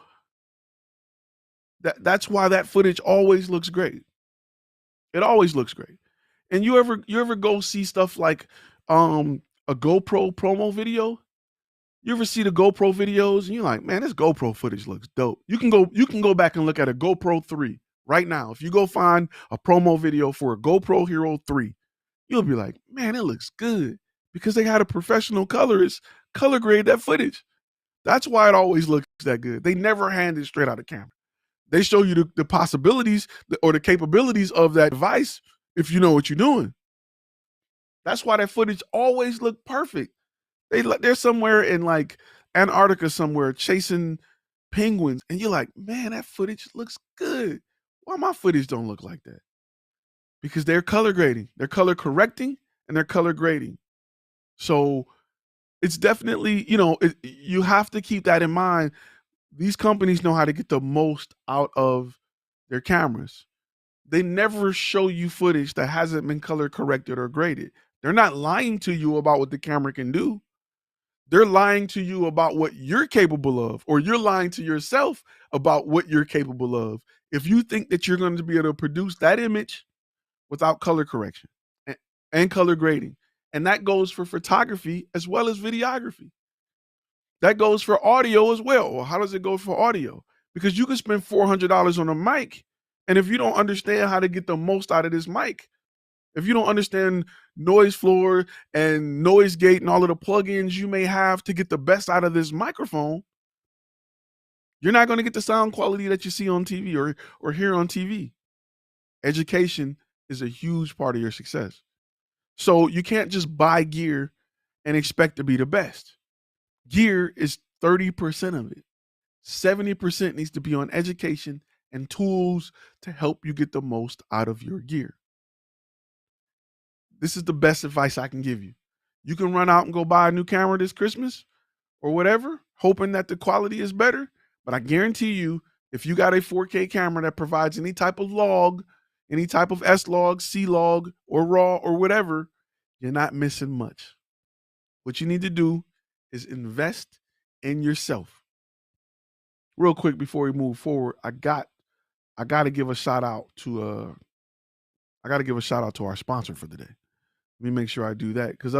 that's why that footage always looks great. It always looks great. And you ever go see stuff like a GoPro promo video? You ever see the GoPro videos and you're like, man, this GoPro footage looks dope. You can go back and look at a GoPro 3 right now. If you go find a promo video for a GoPro Hero 3, you'll be like, man, it looks good, because they had a professional colorist color grade that footage. That's why it always looks that good. They never hand it straight out of camera. They show you the possibilities or the capabilities of that device if you know what you're doing. That's why that footage always look perfect. They're somewhere in like Antarctica somewhere chasing penguins, and you're like, man, that footage looks good. Why my footage don't look like that? Because they're color grading, they're color correcting, and they're color grading. So it's definitely, you have to keep that in mind. These companies know how to get the most out of their cameras. They never show you footage that hasn't been color corrected or graded. They're not lying to you about what the camera can do. They're lying to you about what you're capable of, or you're lying to yourself about what you're capable of, if you think that you're going to be able to produce that image without color correction and color grading. And that goes for photography as well as videography. That goes for audio as well. Well, how does it go for audio? Because you can spend $400 on a mic, and if you don't understand how to get the most out of this mic, if you don't understand noise floor and noise gate and all of the plugins you may have to get the best out of this microphone, you're not going to get the sound quality that you see on TV or hear on TV. Education is a huge part of your success. So you can't just buy gear and expect to be the best. Gear is 30% of it. 70% needs to be on education and tools to help you get the most out of your gear. This is the best advice I can give you. You can run out and go buy a new camera this Christmas or whatever, hoping that the quality is better. But I guarantee you, if you got a 4K camera that provides any type of log, any type of S-Log, C-Log, or RAW, or whatever, you're not missing much. What you need to do is invest in yourself. Real quick before we move forward, I got to give a shout out to our sponsor for the day. Let me make sure I do that, because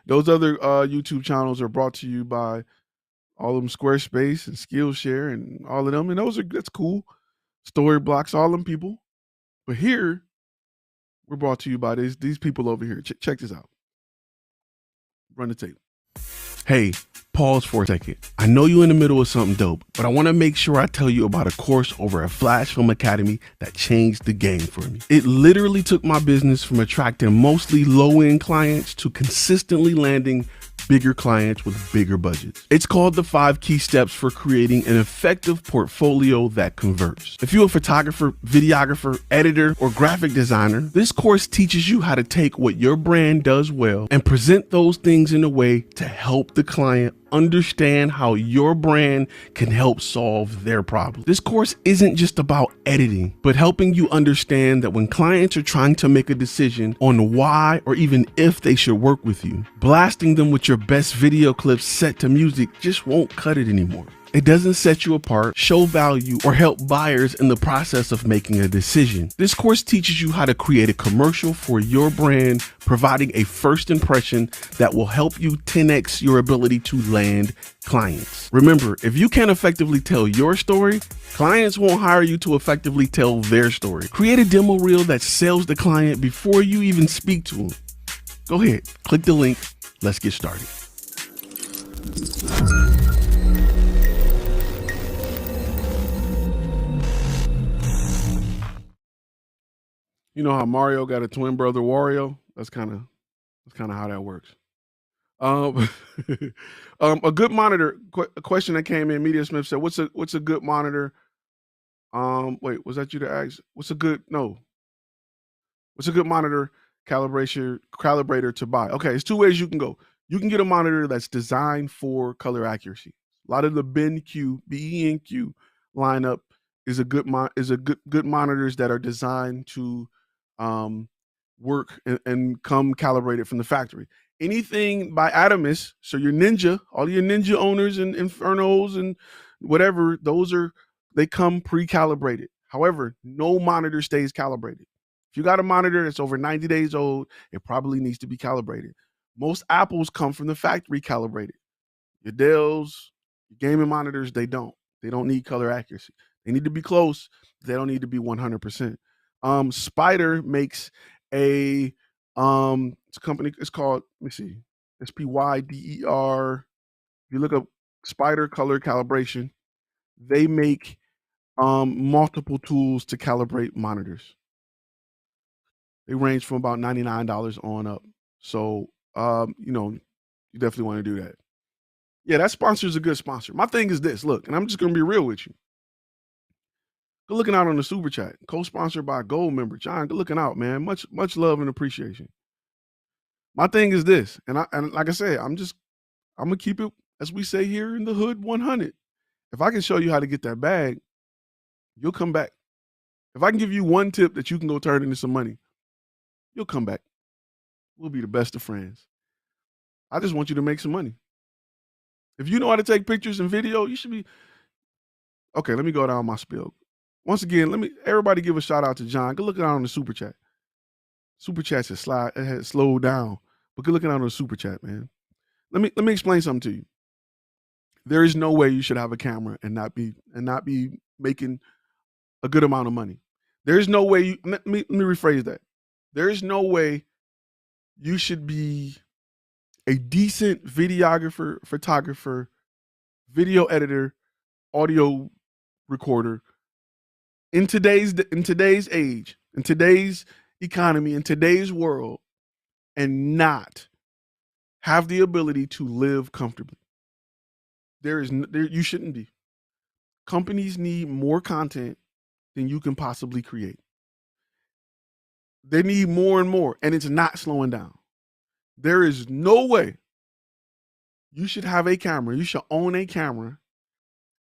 those other YouTube channels are brought to you by all of them, Squarespace and Skillshare and all of them, and that's cool. Story blocks, all them people. But here, we're brought to you by these people over here. Check this out. Run the tape. Hey, pause for a second. I know you're in the middle of something dope, but I want to make sure I tell you about a course over at FlashFilm Academy that changed the game for me. It literally took my business from attracting mostly low-end clients to consistently landing bigger clients with bigger budgets. It's called the 5 Key Steps for Creating an Effective Portfolio That Converts. If you're a photographer, videographer, editor, or graphic designer, this course teaches you how to take what your brand does well and present those things in a way to help the client understand how your brand can help solve their problem. This course isn't just about editing, but helping you understand that when clients are trying to make a decision on why or even if they should work with you, blasting them with your best video clips set to music just won't cut it anymore. It doesn't set you apart, show value, or help buyers in the process of making a decision. This course teaches you how to create a commercial for your brand, providing a first impression that will help you 10x your ability to land clients. Remember, if you can't effectively tell your story, clients won't hire you to effectively tell their story. Create a demo reel that sells the client before you even speak to them. Go ahead, click the link. Let's get started. You know how Mario got a twin brother Wario? That's kind of how that works. A good monitor. A question that came in. Media Smith said, "What's a good monitor?" Wait, was that you to ask? What's a good monitor calibrator to buy? Okay, it's two ways you can go. You can get a monitor that's designed for color accuracy. A lot of the BENQ lineup is good monitors that are designed to work and come calibrated from the factory. Anything by Atomus, so your Ninja, all your Ninja owners and Infernos and whatever, they come pre-calibrated. However, no monitor stays calibrated. If you got a monitor that's over 90 days old, it probably needs to be calibrated. Most Apples come from the factory calibrated. Your Dells, your gaming monitors, they don't need color accuracy. They need to be close. They don't need to be 100%. Spider makes it's a company, it's called, let me see, SPYDER. If you look up Spider Color Calibration, they make multiple tools to calibrate monitors. They range from about $99 on up. So you definitely want to do that. Yeah, that sponsor is a good sponsor. My thing is this, look, and I'm just gonna be real with you. Good looking out on the super chat. Co-sponsored by a gold member. John, good looking out, man. Much love and appreciation. My thing is this, and like I said, I'm gonna keep it, as we say here in the hood, 100. If I can show you how to get that bag, you'll come back. If I can give you one tip that you can go turn into some money, you'll come back. We'll be the best of friends. I just want you to make some money. If you know how to take pictures and video, you should be. Okay, let me go down my spiel. Once again, everybody give a shout out to John. Good looking out on the super chat. Super chats has slowed down, but good looking out on the super chat, man. Let me explain something to you. There is no way you should have a camera and not be making a good amount of money. There is no way let me rephrase that. There is no way you should be a decent videographer, photographer, video editor, audio recorder in today's age, in today's economy, in today's world, and not have the ability to live comfortably. You shouldn't be. Companies need more content than you can possibly create. They need more and more, and it's not slowing down. There is no way you should have a camera. You should own a camera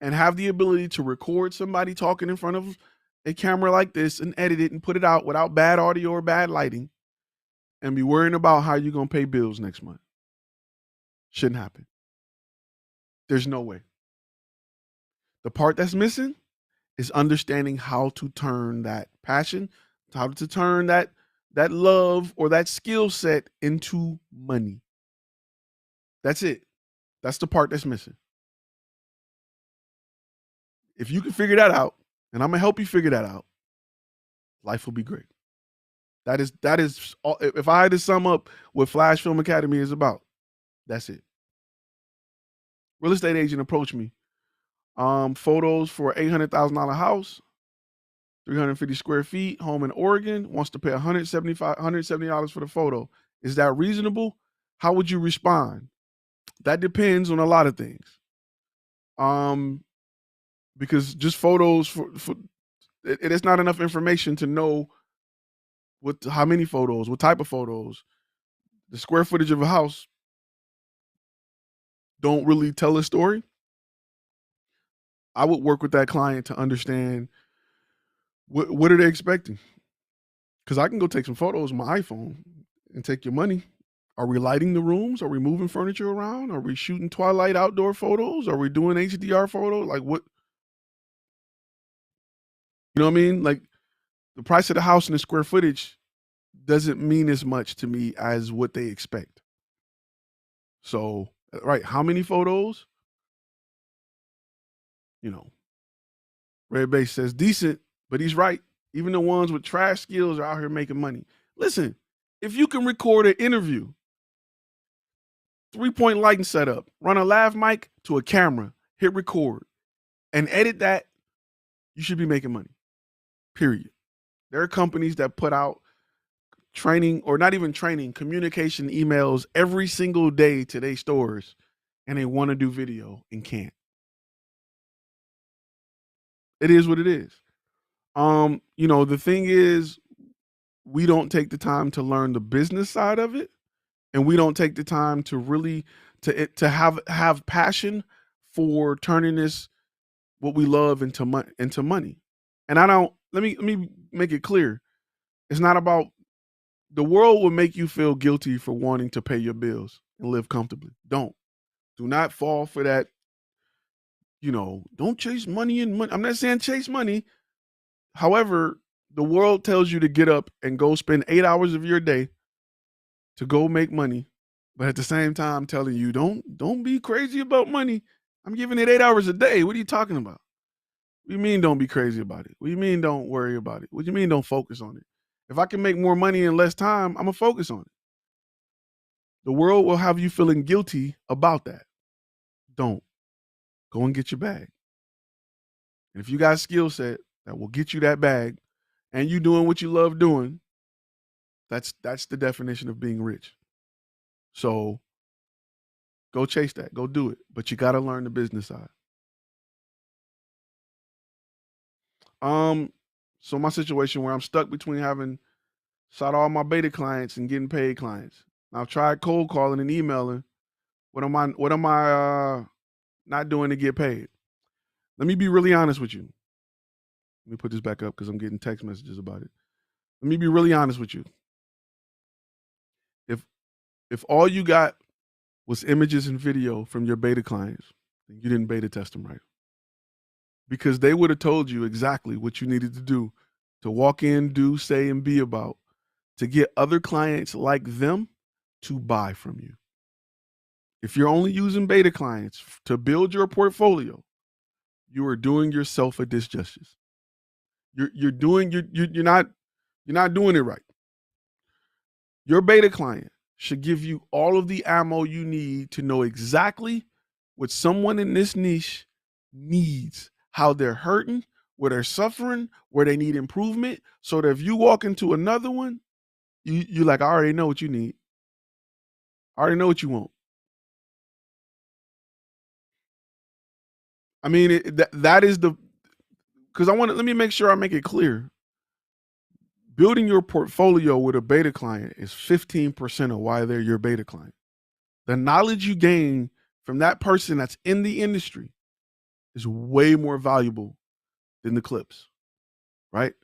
and have the ability to record somebody talking in front of a camera like this and edit it and put it out without bad audio or bad lighting and be worrying about how you're going to pay bills next month. Shouldn't happen. There's no way. The part that's missing is understanding how to turn that passion, how to turn that love or that skill set into money. That's it. That's the part that's missing. If you can figure that out, and I'm gonna help you figure that out, life will be great. That is all. If I had to sum up what FlashFilm Academy is about, that's it. Real estate agent approached me. Photos for $800,000 house, 350 square feet, home in Oregon, wants to pay $170 for the photo. Is that reasonable? How would you respond? That depends on a lot of things. Because just photos for it's not enough information to know how many photos, what type of photos, the square footage of a house don't really tell a story, I would work with that client to understand what are they expecting. Because I can go take some photos with my iPhone and take your money. Are we lighting the rooms? Are we moving furniture around? Are we shooting twilight outdoor photos? Are we doing HDR photos? Like what? You know what I mean? Like the price of the house and the square footage doesn't mean as much to me as what they expect. So, right, how many photos? You know, Red Base says decent, but he's right. Even the ones with trash skills are out here making money. Listen, if you can record an interview, 3-point lighting setup, run a lav mic to a camera, hit record, and edit that, you should be making money. Period. There are companies that put out training, or not even training, communication emails every single day to their stores, and they want to do video and can't. It is what it is. The thing is, we don't take the time to learn the business side of it, and we don't take the time to really to have passion for turning this what we love into money. And I don't let me make it clear. It's not about the world will make you feel guilty for wanting to pay your bills and live comfortably. Do not fall for that. Don't chase money and money. I'm not saying chase money. However, the world tells you to get up and go spend 8 hours of your day to go make money, but at the same time telling you don't be crazy about money. I'm giving it 8 hours a day. What are you talking about? What do you mean don't be crazy about it? What do you mean don't worry about it? What do you mean don't focus on it? If I can make more money in less time, I'm gonna focus on it. The world will have you feeling guilty about that. Don't. Go and get your bag. And if you got a skill set that will get you that bag and you doing what you love doing, that's the definition of being rich. So go chase that. Go do it. But you got to learn the business side. So my situation where I'm stuck between having shot all my beta clients and getting paid clients. I've tried cold calling and emailing. What am I not doing to get paid? Let me be really honest with you. Let me put this back up because I'm getting text messages about it. Let me be really honest with you. If all you got was images and video from your beta clients, then you didn't beta test them right. Because they would have told you exactly what you needed to do to walk in, do, say, and be about to get other clients like them to buy from you. If you're only using beta clients to build your portfolio, you are doing yourself a disjustice. You're not doing it right. Your beta client should give you all of the ammo you need to know exactly what someone in this niche needs, how they're hurting, where they're suffering, where they need improvement, so that if you walk into another one, you like, I already know what you need. I already know what you want. I mean, that is because let me make sure I make it clear. Building your portfolio with a beta client is 15% of why they're your beta client. The knowledge you gain from that person that's in the industry is way more valuable than the clips, right?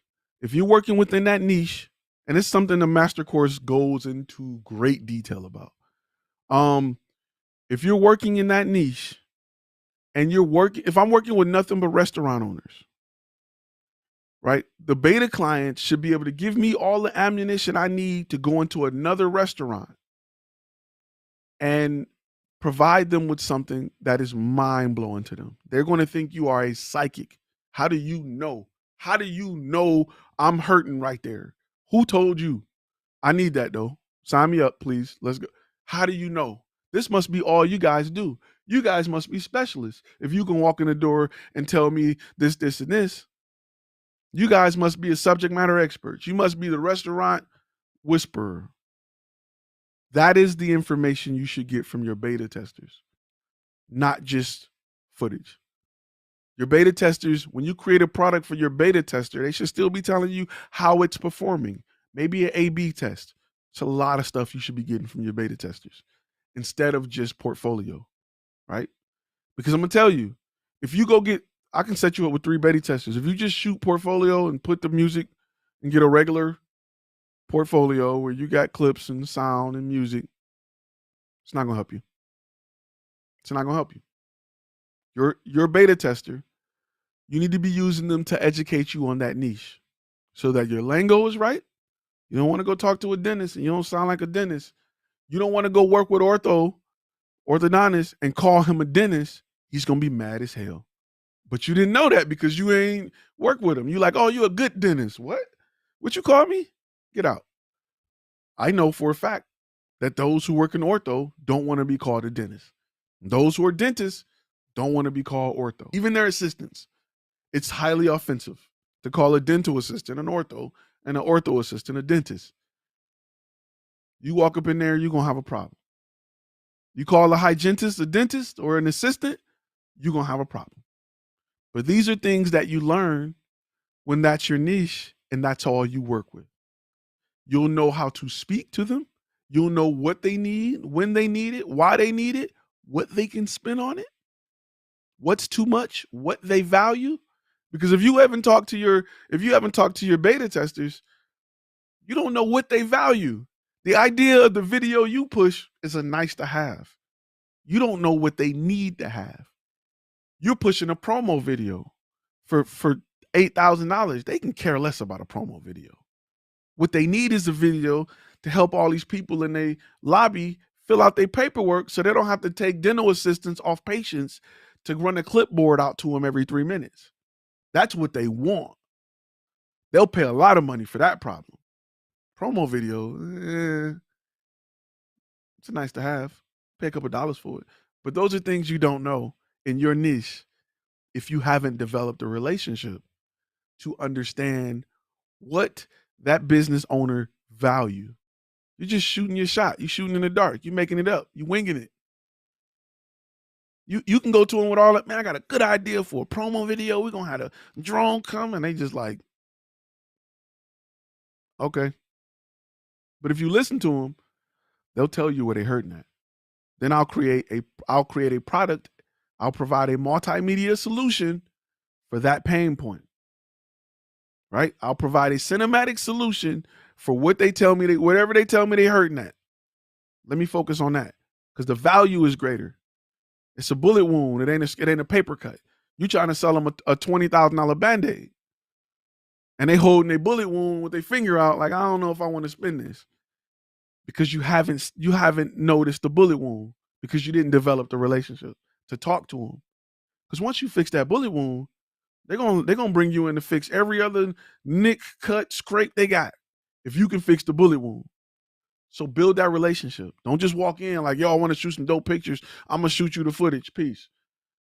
If you're working within that niche, and it's something the master course goes into great detail about. If you're working in that niche and if I'm working with nothing but restaurant owners, right? The beta clients should be able to give me all the ammunition I need to go into another restaurant and provide them with something that is mind-blowing to them. They're going to think you are a psychic. How do you know? How do you know I'm hurting right there? Who told you? I need that though. Sign me up, please. Let's go. How do you know? This must be all you guys do. You guys must be specialists. If you can walk in the door and tell me this, this, and this, you guys must be a subject matter expert. You must be the restaurant whisperer. That is the information you should get from your beta testers, not just footage. Your beta testers, when you create a product for your beta tester, they should still be telling you how it's performing. Maybe an A/B test. It's a lot of stuff you should be getting from your beta testers instead of just portfolio, right? Because I'm gonna tell you, if you go get, I can set you up with 3 beta testers. If you just shoot portfolio and put the music and get a regular portfolio where you got clips and sound and music, it's not gonna help you. It's not gonna help you. Your beta tester, you need to be using them to educate you on that niche so that your lingo is right. You don't want to go talk to a dentist and you don't sound like a dentist. You don't want to go work with orthodontist and call him a dentist. He's gonna be mad as hell. But you didn't know that because you ain't work with him. You like, oh, you a good dentist. What? What you call me? Get out. I know for a fact that those who work in ortho don't want to be called a dentist. Those who are dentists don't want to be called ortho. Even their assistants. It's highly offensive to call a dental assistant an ortho and an ortho assistant a dentist. You walk up in there, you're going to have a problem. You call a hygienist a dentist or an assistant, you're going to have a problem. But these are things that you learn when that's your niche and that's all you work with. You'll know how to speak to them. You'll know what they need, when they need it, why they need it, what they can spend on it, what's too much, what they value. Because if you haven't talked to your beta testers, you don't know what they value. The idea of the video you push is a nice to have. You don't know what they need to have. You're pushing a promo video for $8,000. They can care less about a promo video. What they need is a video to help all these people in their lobby fill out their paperwork so they don't have to take dental assistants off patients to run a clipboard out to them every 3 minutes. That's what they want. They'll pay a lot of money for that problem. Promo video, it's nice to have. Pay a couple dollars for it. But those are things you don't know in your niche if you haven't developed a relationship to understand what that business owner value. You're just shooting your shot. You're shooting in the dark. You're making it up. You're winging it. You can go to them with all that, man, I got a good idea for a promo video. We're going to have a drone come. And they just like, okay. But if you listen to them, they'll tell you where they're hurting at. Then I'll create a product. I'll provide a multimedia solution for that pain point. Right? I'll provide a cinematic solution for what they tell me, whatever they tell me they're hurting at. Let me focus on that because the value is greater. It's a bullet wound. It ain't a paper cut. You trying to sell them a $20,000 Band-Aid. And they holding their bullet wound with their finger out like, I don't know if I want to spend this. Because you haven't noticed the bullet wound because you didn't develop the relationship to talk to them. Because once you fix that bullet wound, they're gonna bring you in to fix every other nick, cut, scrape they got if you can fix the bullet wound. So build that relationship. Don't just walk in like, yo, I want to shoot some dope pictures. I'm gonna shoot you the footage. Peace.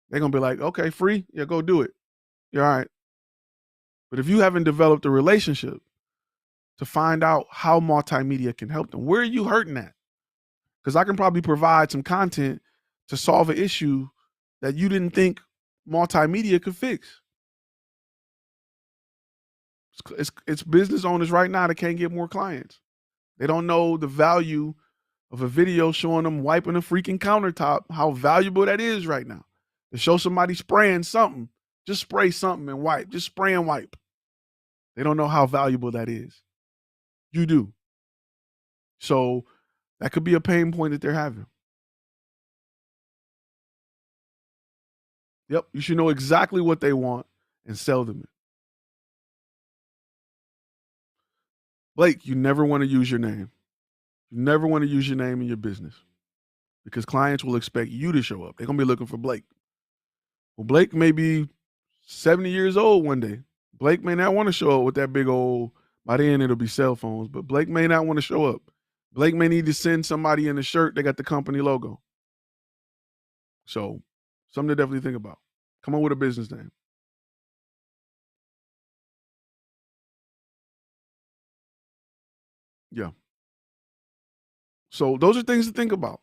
They're gonna be like, okay, free? Yeah, go do it. You're all right. But if you haven't developed a relationship to find out how multimedia can help them, where are you hurting at? Because I can probably provide some content to solve an issue that you didn't think multimedia could fix. It's business owners right now that can't get more clients. They don't know the value of a video showing them wiping a freaking countertop, how valuable that is right now. To show somebody spraying something, just spray something and wipe, just spray and wipe. They don't know how valuable that is. You do. So that could be a pain point that they're having. Yep, you should know exactly what they want and sell them it. Blake, you never want to use your name. You never want to use your name in your business because clients will expect you to show up. They're going to be looking for Blake. Well, Blake may be 70 years old one day. Blake may not want to show up with that big old, by then it'll be cell phones, but Blake may not want to show up. Blake may need to send somebody in a shirt that got the company logo. So something to definitely think about. Come on with a business name. Yeah. So those are things to think about.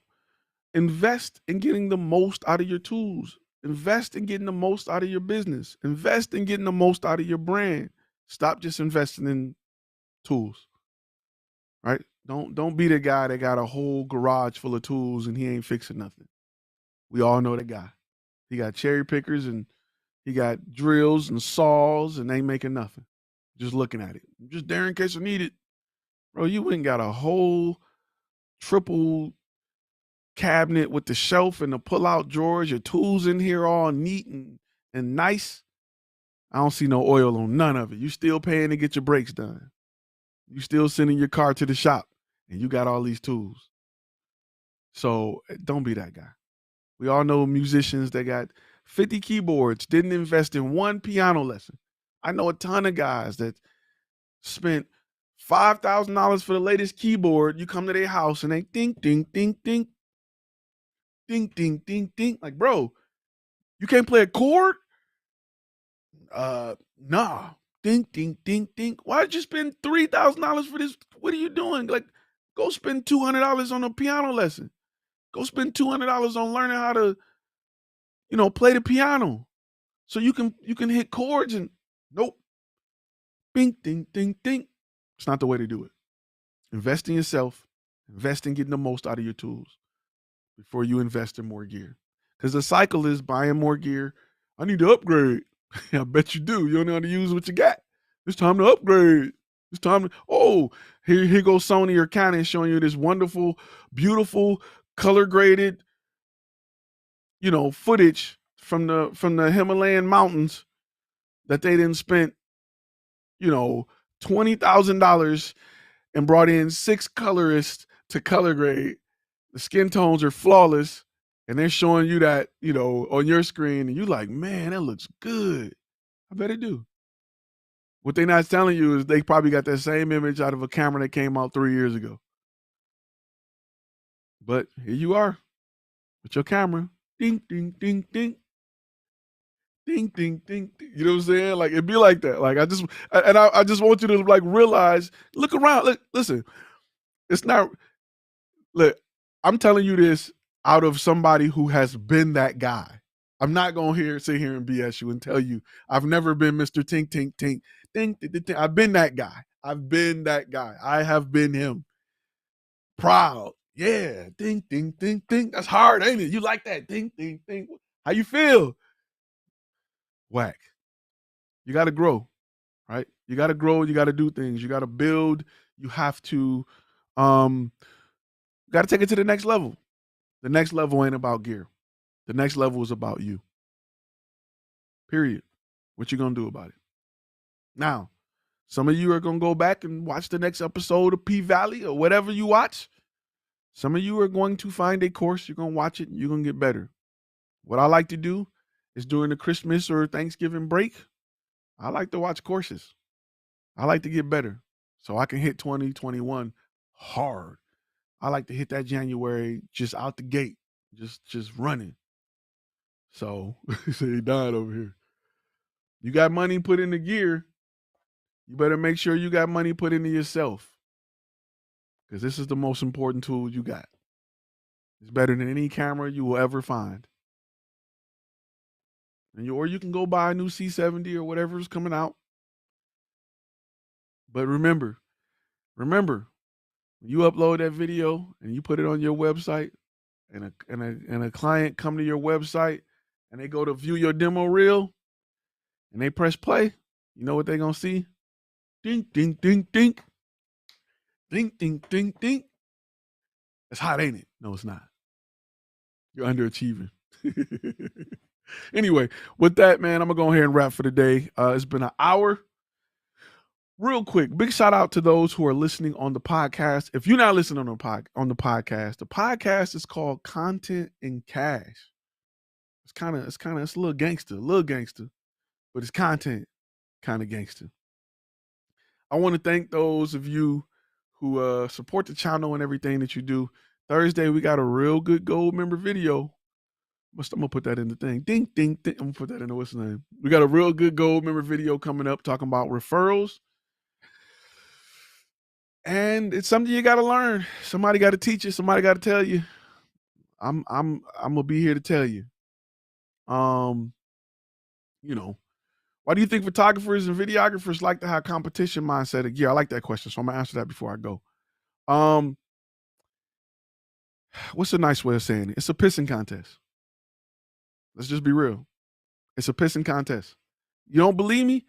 Invest in getting the most out of your tools. Invest in getting the most out of your business. Invest in getting the most out of your brand. Stop just investing in tools. Right? Don't be the guy that got a whole garage full of tools and he ain't fixing nothing. We all know that guy. He got cherry pickers and he got drills and saws and ain't making nothing. Just looking at it. Just there in case I need it. Bro, you ain't got a whole triple cabinet with the shelf and the pull-out drawers, your tools in here all neat and nice. I don't see no oil on none of it. You still paying to get your brakes done. You still sending your car to the shop and you got all these tools. So don't be that guy. We all know musicians that got 50 keyboards, didn't invest in one piano lesson. I know a ton of guys that spent $5,000 for the latest keyboard. You come to their house and they ding, ding, ding, ding, ding, ding, ding, ding. Like, bro, you can't play a chord? Nah. Ding, ding, ding, ding. Why'd you spend $3,000 for this? What are you doing? Like, go spend $200 on a piano lesson. Go spend $200 on learning how to, play the piano. So you can hit chords and nope. Bing, ding, ding, ding. It's not the way to do it. Invest in yourself. Invest in getting the most out of your tools before you invest in more gear. Because the cycle is buying more gear. I need to upgrade. I bet you do. You don't know how to use what you got. It's time to upgrade. It's time to, here goes Sony or Canon showing you this wonderful, beautiful, color graded, footage from the Himalayan mountains that they didn't spent, $20,000 and brought in 6 colorists to color grade. The skin tones are flawless. And they're showing you that, on your screen, and you're like, man, that looks good. I bet it do. What they're not telling you is they probably got that same image out of a camera that came out 3 years ago. But here you are with your camera. Ding, ding, ding, ding. Ding, ding, ding, ding. You know what I'm saying? Like, it'd be like that. Like, I just want you to, like, realize, look around. Look, listen, it's not, look, I'm telling you this out of somebody who has been that guy. I'm not going to sit here and BS you and tell you I've never been Mr. Tink, Tink, Tink, Tink, Tink, Tink. I've been that guy. I have been him. Proud. Yeah. Ding, ding, ding, ding. That's hard, ain't it? You like that? Ding, ding, ding. How you feel? Whack. You got to grow, right? You got to grow. You got to do things. You got to build. You have to, got to take it to the next level. The next level ain't about gear. The next level is about you. Period. What you gonna do about it? Now, some of you are gonna go back and watch the next episode of P-Valley or whatever you watch. Some of you are going to find a course, you're gonna watch it, and you're gonna get better. What I like to do is during the Christmas or Thanksgiving break, I like to watch courses. I like to get better so I can hit 2021 hard. I like to hit that January just out the gate, just running. So, he died over here. You got money put in the gear, you better make sure you got money put into yourself. Because this is the most important tool you got. It's better than any camera you will ever find. Or you can go buy a new C70 or whatever is coming out. But remember, when you upload that video and you put it on your website, and a client come to your website and they go to view your demo reel and they press play, you know what they're gonna see? Ding, ding, ding, ding. Ding, ding, ding, ding. It's hot, ain't it? No, it's not. You're underachieving. Anyway, with that, man, I'm gonna go ahead and wrap for the day. It's been an hour. Real quick, big shout out to those who are listening on the podcast. If you're not listening on the podcast is called Content and Cash. It's a little gangster, but it's content, kind of gangster. I want to thank those of you who support the channel and everything that you do. Thursday, we got a real good gold member video. I'm gonna put that in the thing. Ding, ding, ding. I'm gonna put that in the what's the name. We got a real good gold member video coming up talking about referrals. And it's something you gotta learn. Somebody gotta teach you, somebody gotta tell you. I'm gonna be here to tell you. Why do you think photographers and videographers like to have competition mindset of gear? I like that question, so I'm gonna answer that before I go. What's a nice way of saying it? It's a pissing contest. Let's just be real. It's a pissing contest. You don't believe me?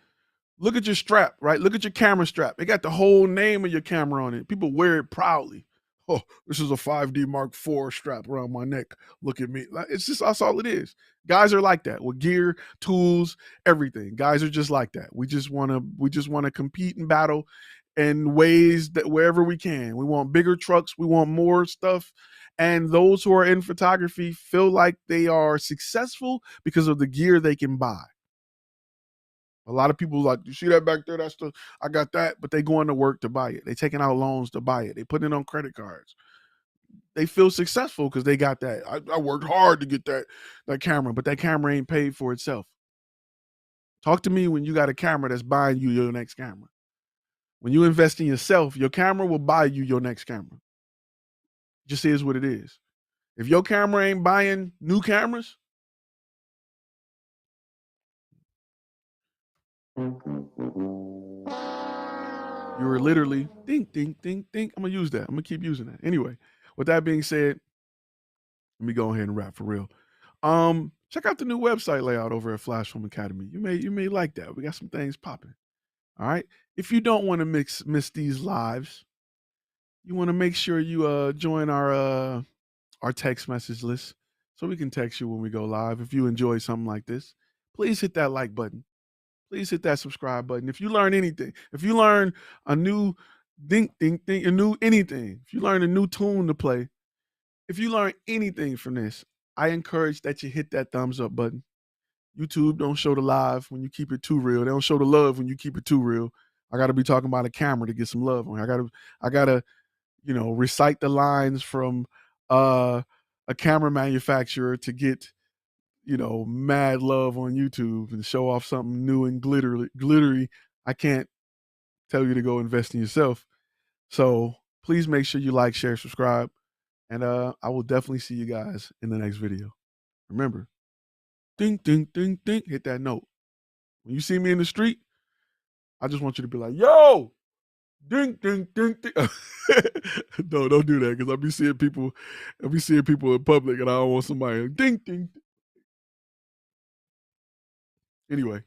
Look at your strap, right? Look at your camera strap. It got the whole name of your camera on it. People wear it proudly. Oh, this is a 5D Mark IV strap around my neck. Look at me. It's just, that's all it is. Guys are like that with gear, tools, everything. Guys are just like that. We just want to compete and battle in ways that wherever we can. We want bigger trucks. We want more stuff. And those who are in photography feel like they are successful because of the gear they can buy. A lot of people like, you see that back there? I got that, but they going to work to buy it. They taking out loans to buy it. They putting it on credit cards. They feel successful because they got that. I worked hard to get that camera, but that camera ain't paid for itself. Talk to me when you got a camera that's buying you your next camera. When you invest in yourself, your camera will buy you your next camera. Just is what it is. If your camera ain't buying new cameras, you're literally think. I'm gonna use that. I'm gonna keep using that. Anyway, with that being said, let me go ahead and wrap for real. Check out the new website layout over at FlashFilm Academy. You may like that. We got some things popping. All right. If you don't want to miss these lives, you want to make sure you join our text message list so we can text you when we go live. If you enjoy something like this, please hit that like button. Please hit that subscribe button. If you learn anything, if you learn a new a new anything, if you learn a new tune to play, if you learn anything from this, I encourage that you hit that thumbs up button. YouTube don't show the live when you keep it too real. They don't show the love when you keep it too real. I got to be talking about a camera to get some love on. I gotta, recite the lines from a camera manufacturer to get, mad love on YouTube and show off something new and glittery. I can't tell you to go invest in yourself. So please make sure you like, share, subscribe. And I will definitely see you guys in the next video. Remember, ding, ding, ding, ding, hit that note. When you see me in the street, I just want you to be like, yo, ding, ding, ding, ding. No, don't do that because I'll be seeing people in public and I don't want somebody ding, ding. Anyway,